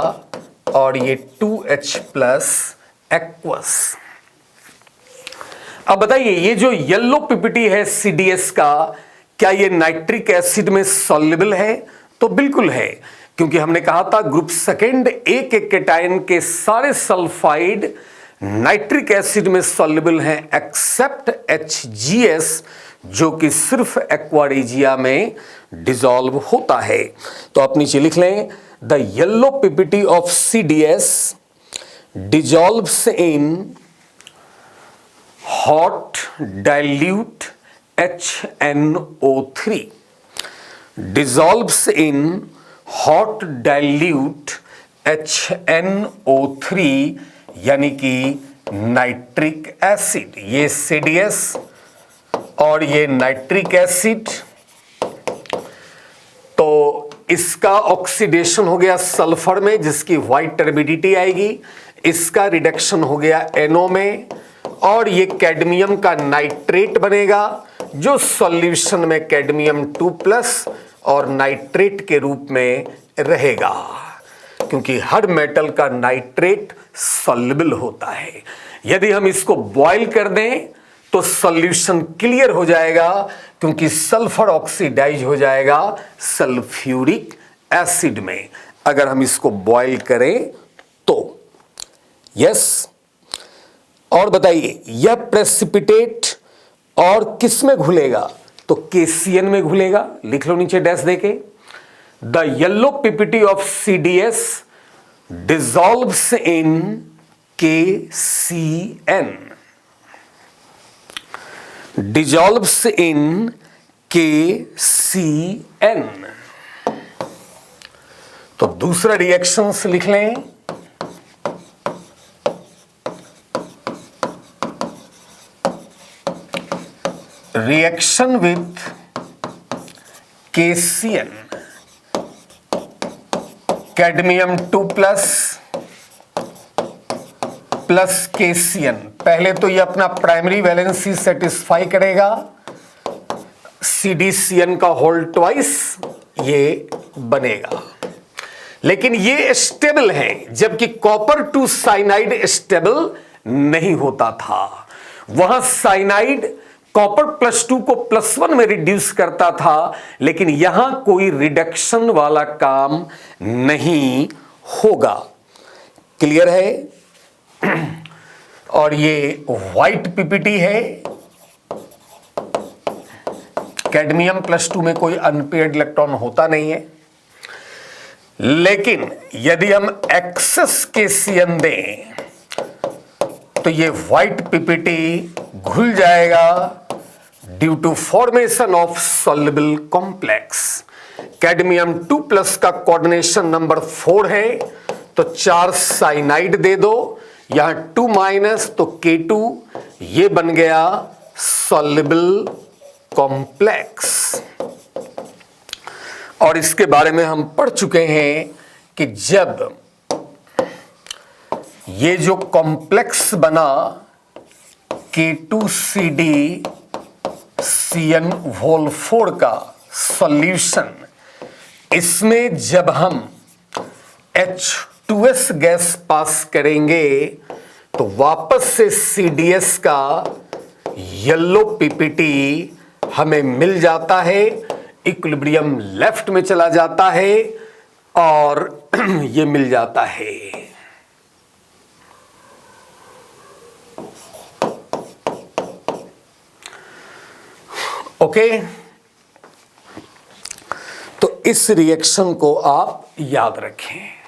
और ये 2H+ एक्वस। अब बताइए ये जो येलो PPT है CDS का, क्या ये नाइट्रिक एसिड में सॉल्युबल है? तो बिल्कुल है, क्योंकि हमने कहा था ग्रुप सेकेंड A के केटायन के सारे सल्फाइड नाइट्रिक एसिड में सॉल्युबल हैं एक्सेप्ट HGS जो कि सिर्फ एक्वारेजिया में डिसॉल्व होता है। तो आप नीचे लिख लें the yellow PPT of CDS dissolves in hot dilute HNO3, dissolves in hot dilute HNO3 यानी कि नाइट्रिक एसिड। ये CDS और ये नाइट्रिक एसिड, तो इसका ऑक्सीडेशन हो गया सल्फर में जिसकी व्हाइट टर्बिडिटी आएगी, इसका रिडक्शन हो गया NO में, और ये कैडमियम का नाइट्रेट बनेगा जो सॉल्यूशन में कैडमियम 2+ और नाइट्रेट के रूप में रहेगा, क्योंकि हर मेटल का नाइट्रेट सॉल्युबल होता है। यदि हम इसको बॉईल कर दें तो सॉल्यूशन क्लियर हो जाएगा, क्योंकि सल्फर ऑक्सीडाइज हो जाएगा सल्फ्यूरिक एसिड में अगर हम इसको बॉईल करें तो। यस। और बताइए यह प्रेसिपिटेट और किस में घुलेगा? तो KCN में घुलेगा। लिख लो नीचे डैश देके, the yellow PPT of CDS dissolves in KCN, dissolves in KCN। तो दूसरा रिएक्शंस लिख लें, reaction with KCN, cadmium 2+ plus KCN। पहले तो ये अपना प्राइमरी वैलेंसी सेटिस्फाई करेगा, CDCN का होल ट्वाइस ये बनेगा। लेकिन ये स्टेबल है, जबकि कॉपर 2 साइनाइड स्टेबल नहीं होता था। वहां साइनाइड कॉपर +2 को +1 में रिड्यूस करता था, लेकिन यहां कोई रिडक्शन वाला काम नहीं होगा। क्लियर है? और ये व्हाइट पीपीटी है। कैडमियम +2 में कोई अनपेयर्ड इलेक्ट्रॉन होता नहीं है, लेकिन यदि हम एक्सेस केसीएन दें तो ये व्हाइट पीपीटी घुल जाएगा due to formation of soluble complex. Cadmium 2+ का कोऑर्डिनेशन नंबर 4 है, तो 4 साइनाइड दे दो, यहां 2- तो K2, ये बन गया सॉल्युबल कॉम्प्लेक्स। और इसके बारे में हम पढ़ चुके हैं कि जब ये जो कॉम्प्लेक्स बना K2CdCN4 का सॉल्यूशन, इसमें जब हम H2S गैस पास करेंगे तो वापस से CDS का येलो पीपीटी हमें मिल जाता है, इक्विलिब्रियम लेफ्ट में चला जाता है और ये मिल जाता है। ओके, तो इस रिएक्शन को आप याद रखें।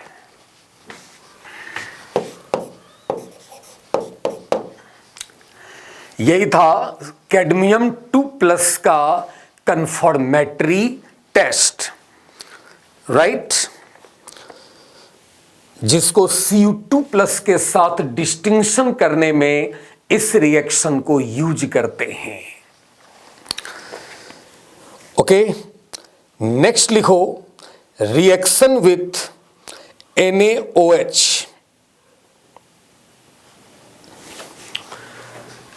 यही था कैडमियम 2+ का कंफर्मेटरी टेस्ट, राइट, जिसको Cu2+ के साथ डिस्टिंक्शन करने में इस रिएक्शन को यूज करते हैं। ओके, नेक्स्ट लिखो reaction with NaOH।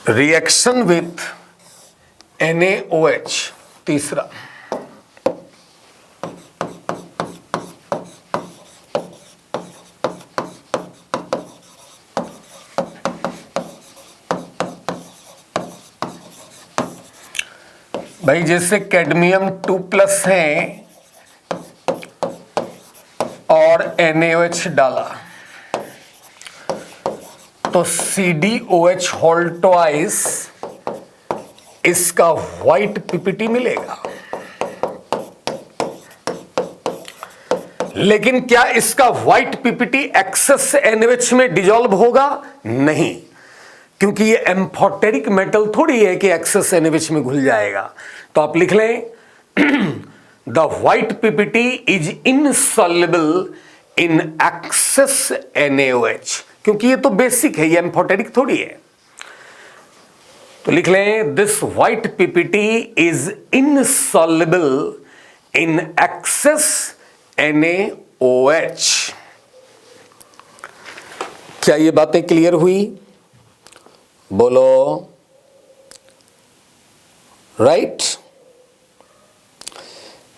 Reaction with NaOH तीसरा। भाई जैसे कैडमियम 2+ है और NaOH डाला तो CdOH होल ट्वाइस इसका व्हाइट पीपीटी मिलेगा। लेकिन क्या इसका व्हाइट पीपीटी एक्सेस NaOH में डिसॉल्व होगा? नहीं, क्योंकि ये एम्फोटेरिक मेटल थोड़ी है कि एक्सेस NaOH में घुल जाएगा। तो आप लिख लें the white PPT is insoluble in excess NaOH, क्योंकि ये तो बेसिक है, ये एम्फोटेरिक थोड़ी है। तो लिख लें this white PPT is insoluble in excess NaOH। क्या ये बातें क्लियर हुई? बोलो राइट।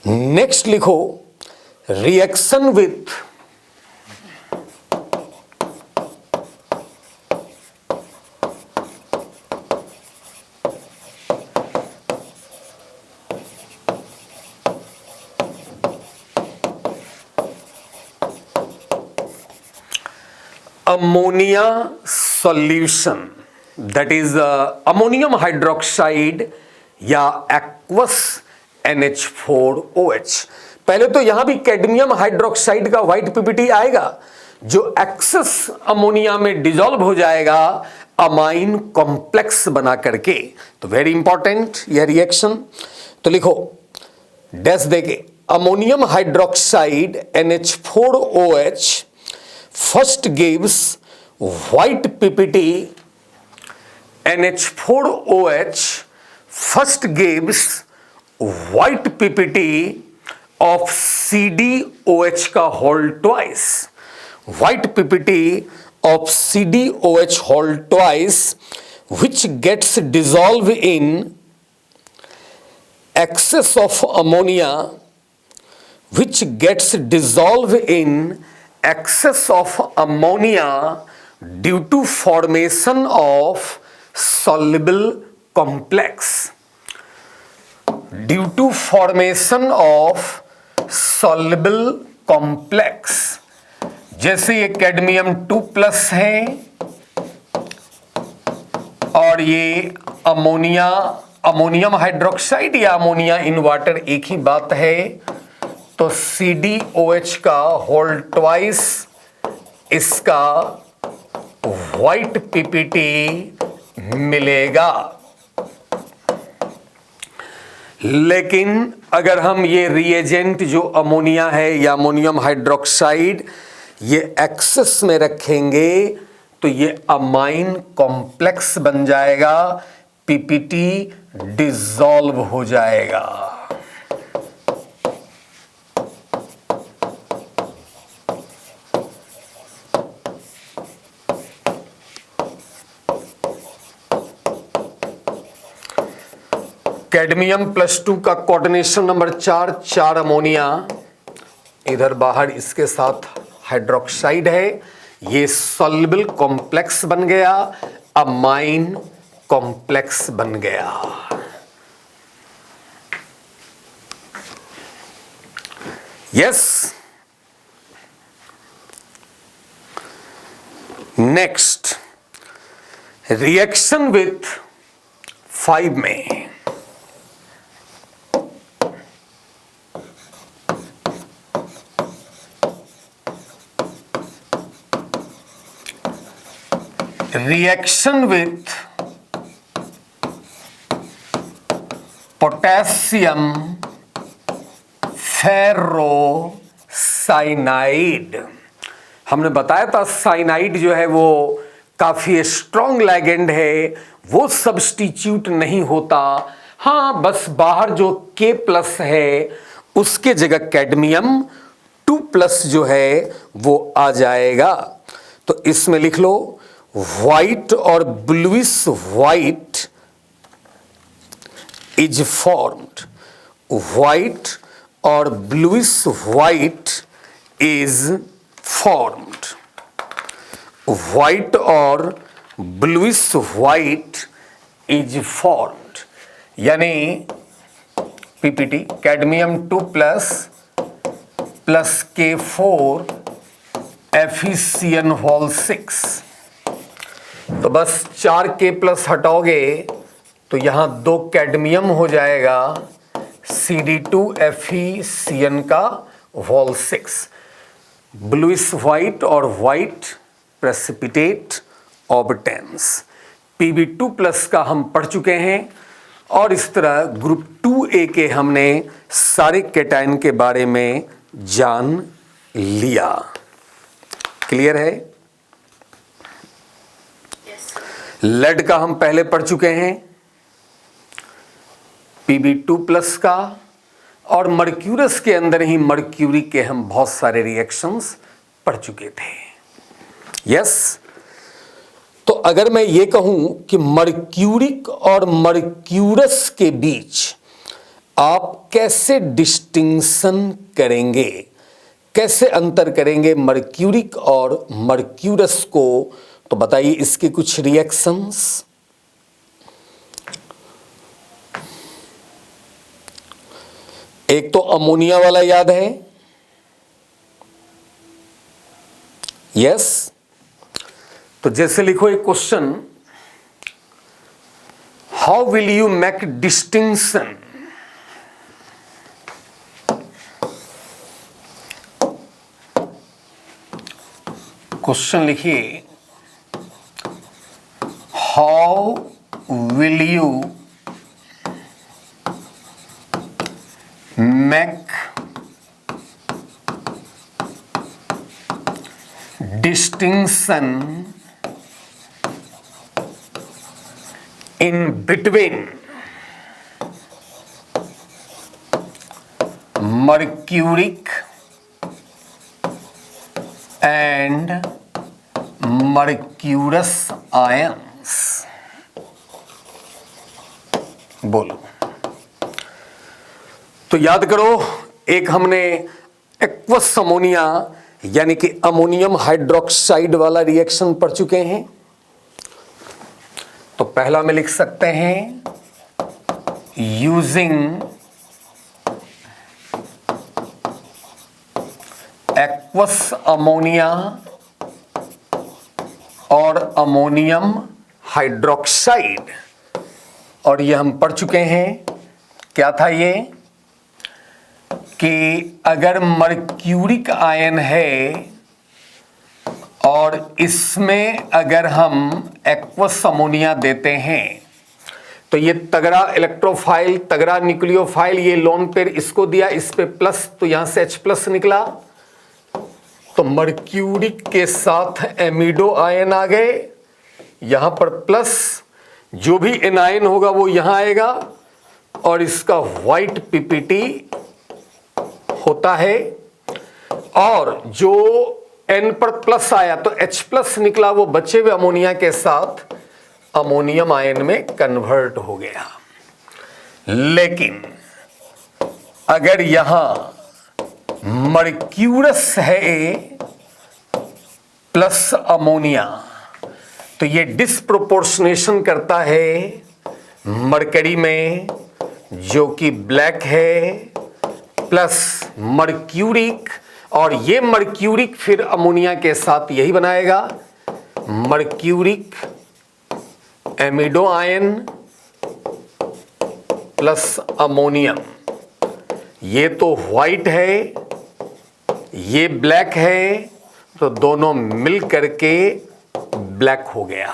नेक्स्ट लिखो reaction with ammonia solution, that is ammonium hydroxide या एक्वस NH4OH। पहले तो यहां भी कैडमियम हाइड्रोक्साइड का व्हाइट पीपीटी आएगा जो एक्सेस अमोनिया में डिसॉल्व हो जाएगा अमाइन कॉम्प्लेक्स बना करके। तो वेरी इंपॉर्टेंट यह रिएक्शन। तो लिखो डैश देके ammonium hydroxide NH4OH first gives white PPT। NH4OH first gives white PPT of CdOH का whole twice। white PPT of CdOH whole twice which gets dissolved in excess of ammonia which gets dissolved in excess of ammonia due to formation of soluble complex. Due to formation of soluble complex, जैसे ये cadmium 2+ है और ये ammonium hydroxide या ammonia in water एक ही बात है, तो CdOH का होल ट्वाइस इसका व्हाइट PPT मिलेगा। लेकिन अगर हम ये रिएजेंट जो अमोनिया है या अमोनियम हाइड्रोक्साइड ये एक्सेस में रखेंगे तो ये अमाइन कॉम्प्लेक्स बन जाएगा, PPT डिसॉल्व हो जाएगा। कैडमियम +2 का कोऑर्डिनेशन नंबर 4 अमोनिया, इधर बाहर इसके साथ हाइड्रोक्साइड है, ये सॉल्युबल कॉम्प्लेक्स बन गया, अमाइन कॉम्प्लेक्स बन गया। यस, नेक्स्ट रिएक्शन विथ 5 में reaction with potassium ferroसाइनाइड। हमने बताया था साइनाइड जो है वो काफी स्ट्रॉन्ग लिगेंड है, वो सब्स्टिट्यूट नहीं होता। हाँ, बस बाहर जो K+ है उसके जगह कैडमियम 2+ जो है वो आ जाएगा। तो इसमें लिख लो व्हाइट और bluish white is formed, white और bluish white is formed, white और ब्लूइश व्हाइट इज फॉर्म्ड, यानी PPT कैडमियम 2+ K4 FeCN6। तो बस 4 K+ हटाओगे तो यहां 2 कैडमियम हो जाएगा, CD2 FeCN6, ब्लूइश व्हाइट और व्हाइट प्रेसिपिटेट ऑब्टेंस। Pb2+ का हम पढ़ चुके हैं और इस तरह ग्रुप 2A के हमने सारे कैटायन के बारे में जान लिया। क्लियर है? लेड का हम पहले पढ़ चुके हैं, Pb2+ का, और मर्क्यूरस के अंदर ही मर्क्यूरी के हम बहुत सारे रिएक्शंस पढ़ चुके थे। यस, तो अगर मैं ये कहूं कि मर्क्यूरिक और मर्क्यूरस के बीच आप कैसे डिस्टिंक्शन करेंगे, कैसे अंतर करेंगे मर्क्यूरिक और मर्क्यूरस को, तो बताइए इसके कुछ रिएक्शंस। एक तो अमोनिया वाला याद है, यस। तो जैसे लिखो एक question, how will you make distinction question लिखिए, how will you make distinction in between mercuric and mercurous ions। बोलो। तो याद करो एक हमने एक्वस अमोनिया यानी कि अमोनियम हाइड्रोक्साइड वाला रिएक्शन पढ़ चुके हैं। तो पहला में लिख सकते हैं यूजिंग एक्वस अमोनिया और अमोनियम हाइड्रोक्साइड, और ये हम पढ़ चुके हैं। क्या था ये कि अगर मर्क्यूरिक आयन है और इसमें अगर हम एक्वस अमोनिया देते हैं तो ये तगड़ा इलेक्ट्रोफाइल, तगड़ा न्यूक्लियोफाइल, ये लोन पेयर इसको दिया, इस पे प्लस, तो यहां से H+ निकला। तो मर्क्यूरिक के साथ एमिडो आयन आ गए, यहां पर प्लस, जो भी एनायन होगा वो यहां आएगा और इसका व्हाइट पीपीटी होता है, और जो N पर प्लस आया तो H+ निकला, वो बचे हुए अमोनिया के साथ अमोनियम आयन में कन्वर्ट हो गया। लेकिन अगर यहां मर्क्यूरस है प्लस अमोनिया तो ये डिस्प्रोपोर्शनेशन करता है मरकरी में, जो कि ब्लैक है, प्लस मर्क्यूरिक, और ये मर्क्यूरिक फिर अमोनिया के साथ यही बनाएगा, मर्क्यूरिक एमिडो आयन प्लस अमोनियम। ये तो व्हाइट है, ये ब्लैक है, तो दोनों मिल करके ब्लैक हो गया।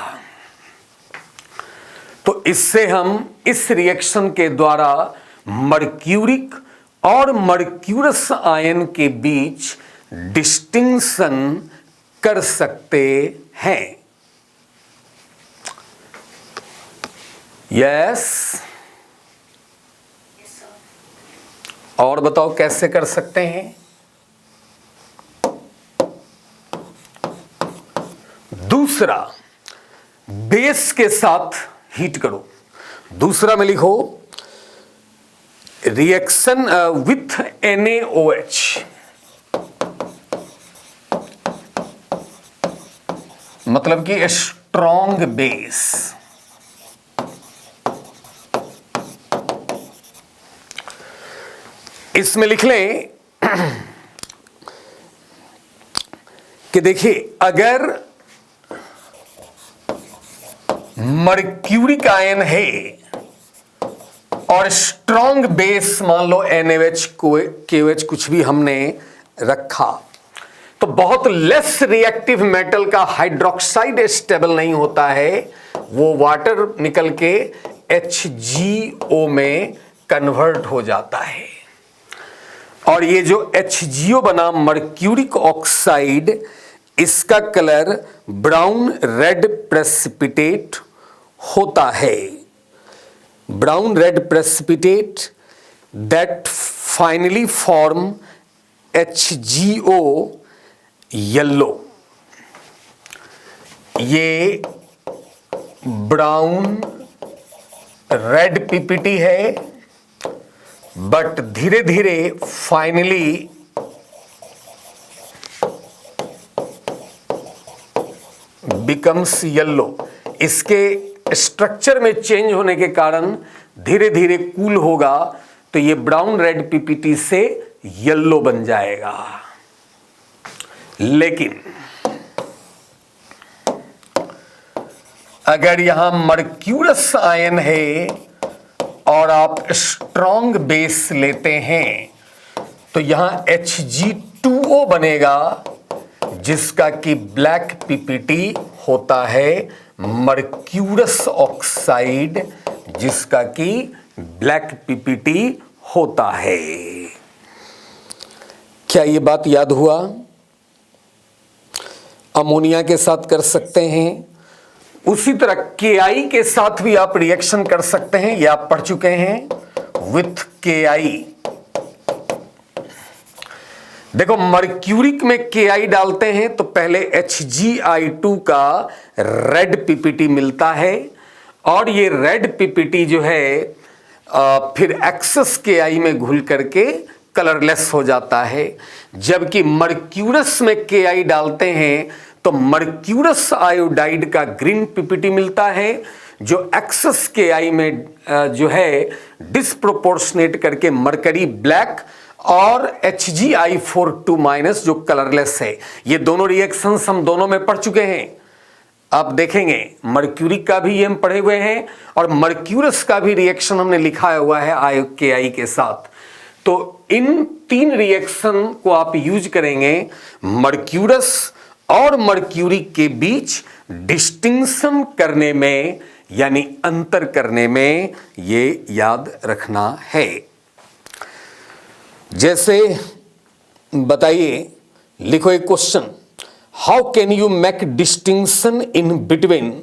तो इससे हम इस रिएक्शन के द्वारा मर्क्यूरिक और मर्क्यूरस आयन के बीच डिस्टिंक्शन कर सकते हैं। यस, और बताओ कैसे कर सकते हैं? दूसरा, बेस के साथ हीट करो। दूसरा में लिखो रिएक्शन विथ NaOH, मतलब कि स्ट्रॉन्ग बेस। इसमें लिख लें कि देखिए, अगर मर्क्यूरिक आयन है और स्ट्रॉन्ग बेस मान लो NaOH KOH कुछ भी हमने रखा, तो बहुत लेस रिएक्टिव मेटल का हाइड्रोक्साइड स्टेबल नहीं होता है, वो वाटर निकल के HgO में कन्वर्ट हो जाता है। और ये जो HgO बना मर्क्यूरिक ऑक्साइड, इसका कलर ब्राउन रेड प्रेसिपिटेट होता है। Brown red precipitate that finally form HgO yellow. ये ब्राउन रेड पीपीटी है, बट धीरे धीरे फाइनली बिकम्स येलो। इसके स्ट्रक्चर में चेंज होने के कारण धीरे धीरे कूल होगा, तो ये ब्राउन रेड पीपीटी से येलो बन जाएगा। लेकिन अगर यहां मर्क्यूरस आयन है और आप स्ट्रॉन्ग बेस लेते हैं तो यहां Hg2O बनेगा, जिसका कि ब्लैक पीपीटी होता है, मर्क्यूरस ऑक्साइड जिसका कि ब्लैक पीपीटी होता है। क्या ये बात याद हुआ? अमोनिया के साथ कर सकते हैं, उसी तरह KI के साथ भी आप रिएक्शन कर सकते हैं, ये आप पढ़ चुके हैं विथ KI। देखो, मर्क्यूरिक में KI डालते हैं तो पहले Hgi2 का रेड पीपीटी मिलता है, और ये रेड पीपीटी जो है फिर एक्सेस KI में घुल करके कलरलेस हो जाता है, जबकि मर्क्यूरस में Ki डालते हैं तो मर्क्यूरस आयोडाइड का ग्रीन पीपीटी मिलता है, जो एक्सेस Ki में जो है डिस्प्रोपोर्शनेट करके मरकरी ब्लैक और Hgi42- जो कलरलेस है। ये दोनों रिएक्शंस हम दोनों में पढ़ चुके हैं। आप देखेंगे मर्क्यूरी का भी ये हम पढ़े हुए हैं और मर्क्यूरस का भी रिएक्शन हमने लिखा हुआ है Ki के साथ। तो इन तीन रिएक्शन को आप यूज करेंगे मर्क्यूरस और मर्क्यूरी के बीच डिस्टिंक्शन करने में, यानी अंतर करने में, ये याद रखना है। जैसे बताइए, लिखो एक question, how can you make distinction in between,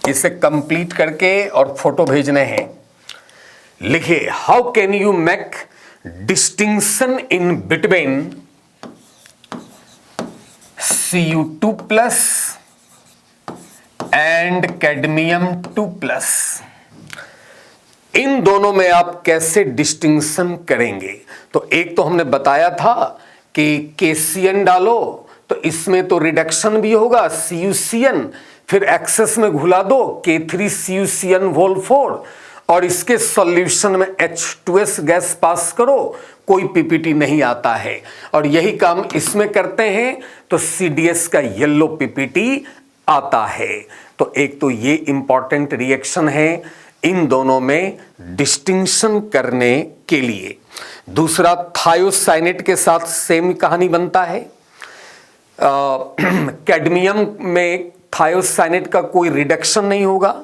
इसे कंप्लीट करके और फोटो भेजने हैं। लिखिए, how can you make distinction in between Cu2+ and cadmium 2+। इन दोनों में आप कैसे डिस्टिंक्शन करेंगे? तो एक तो हमने बताया था कि KCN डालो तो इसमें तो रिडक्शन भी होगा CuCN, फिर एक्सेस में घुला दो K3CuCN4 और इसके सॉल्यूशन में H2S गैस पास करो, कोई पीपीटी नहीं आता है। और यही काम इसमें करते हैं तो CDS का येलो पीपीटी आता है। तो एक तो ये इंपॉर्टेंट रिएक्शन है इन दोनों में डिस्टिंक्शन करने के लिए। दूसरा, थायोसाइनेट के साथ सेम कहानी बनता है। कैडमियम में थायोसाइनेट का कोई रिडक्शन नहीं होगा,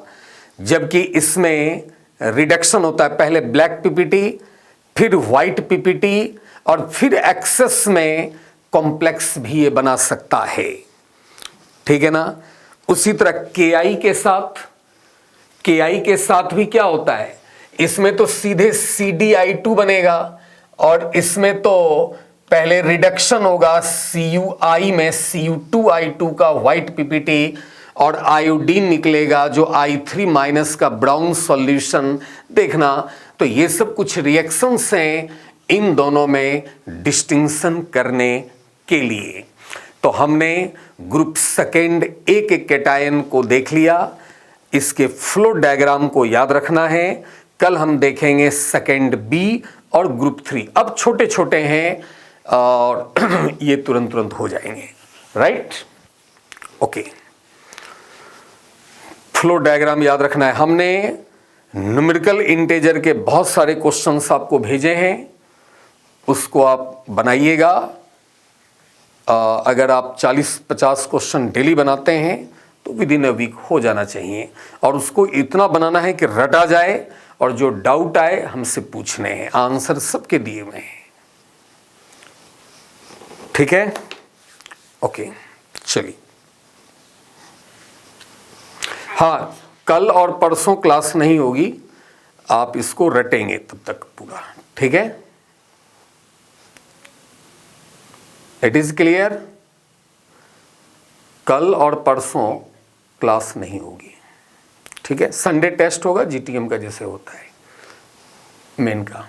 जबकि इसमें रिडक्शन होता है, पहले ब्लैक पीपीटी, फिर व्हाइट पीपीटी और फिर एक्सेस में कॉम्प्लेक्स भी ये बना सकता है। ठीक है ना? उसी तरह Ki के साथ भी क्या होता है, इसमें तो सीधे CdI2 बनेगा और इसमें तो पहले रिडक्शन होगा Cui में Cu2I2 का व्हाइट पीपीटी और आयोडीन निकलेगा जो I3- का ब्राउन सॉल्यूशन। देखना, तो ये सब कुछ रिएक्शंस हैं इन दोनों में डिस्टिंक्शन करने के लिए। तो हमने ग्रुप सेकेंड ए के कैटायन को देख लिया, इसके फ्लो डायग्राम को याद रखना है। कल हम देखेंगे सेकेंड बी और ग्रुप 3। अब छोटे छोटे हैं और ये तुरंत हो जाएंगे, राइट? ओके, फ्लो डायग्राम याद रखना है। हमने न्यूमेरिकल इंटेजर के बहुत सारे क्वेश्चंस आपको भेजे हैं, उसको आप बनाइएगा। अगर आप 40-50 क्वेश्चन डेली बनाते हैं तो विद इन अ वीक हो जाना चाहिए, और उसको इतना बनाना है कि रटा जाए और जो डाउट आए हमसे पूछने हैं, आंसर सबके दिए हुए हैं। ठीक है? ओके, चलिए। हाँ, कल और परसों क्लास नहीं होगी, आप इसको रटेंगे तब तक पूरा। ठीक है? It is clear? कल और परसों क्लास नहीं होगी। ठीक है? संडे टेस्ट होगा GTM का, जैसे होता है मेन का।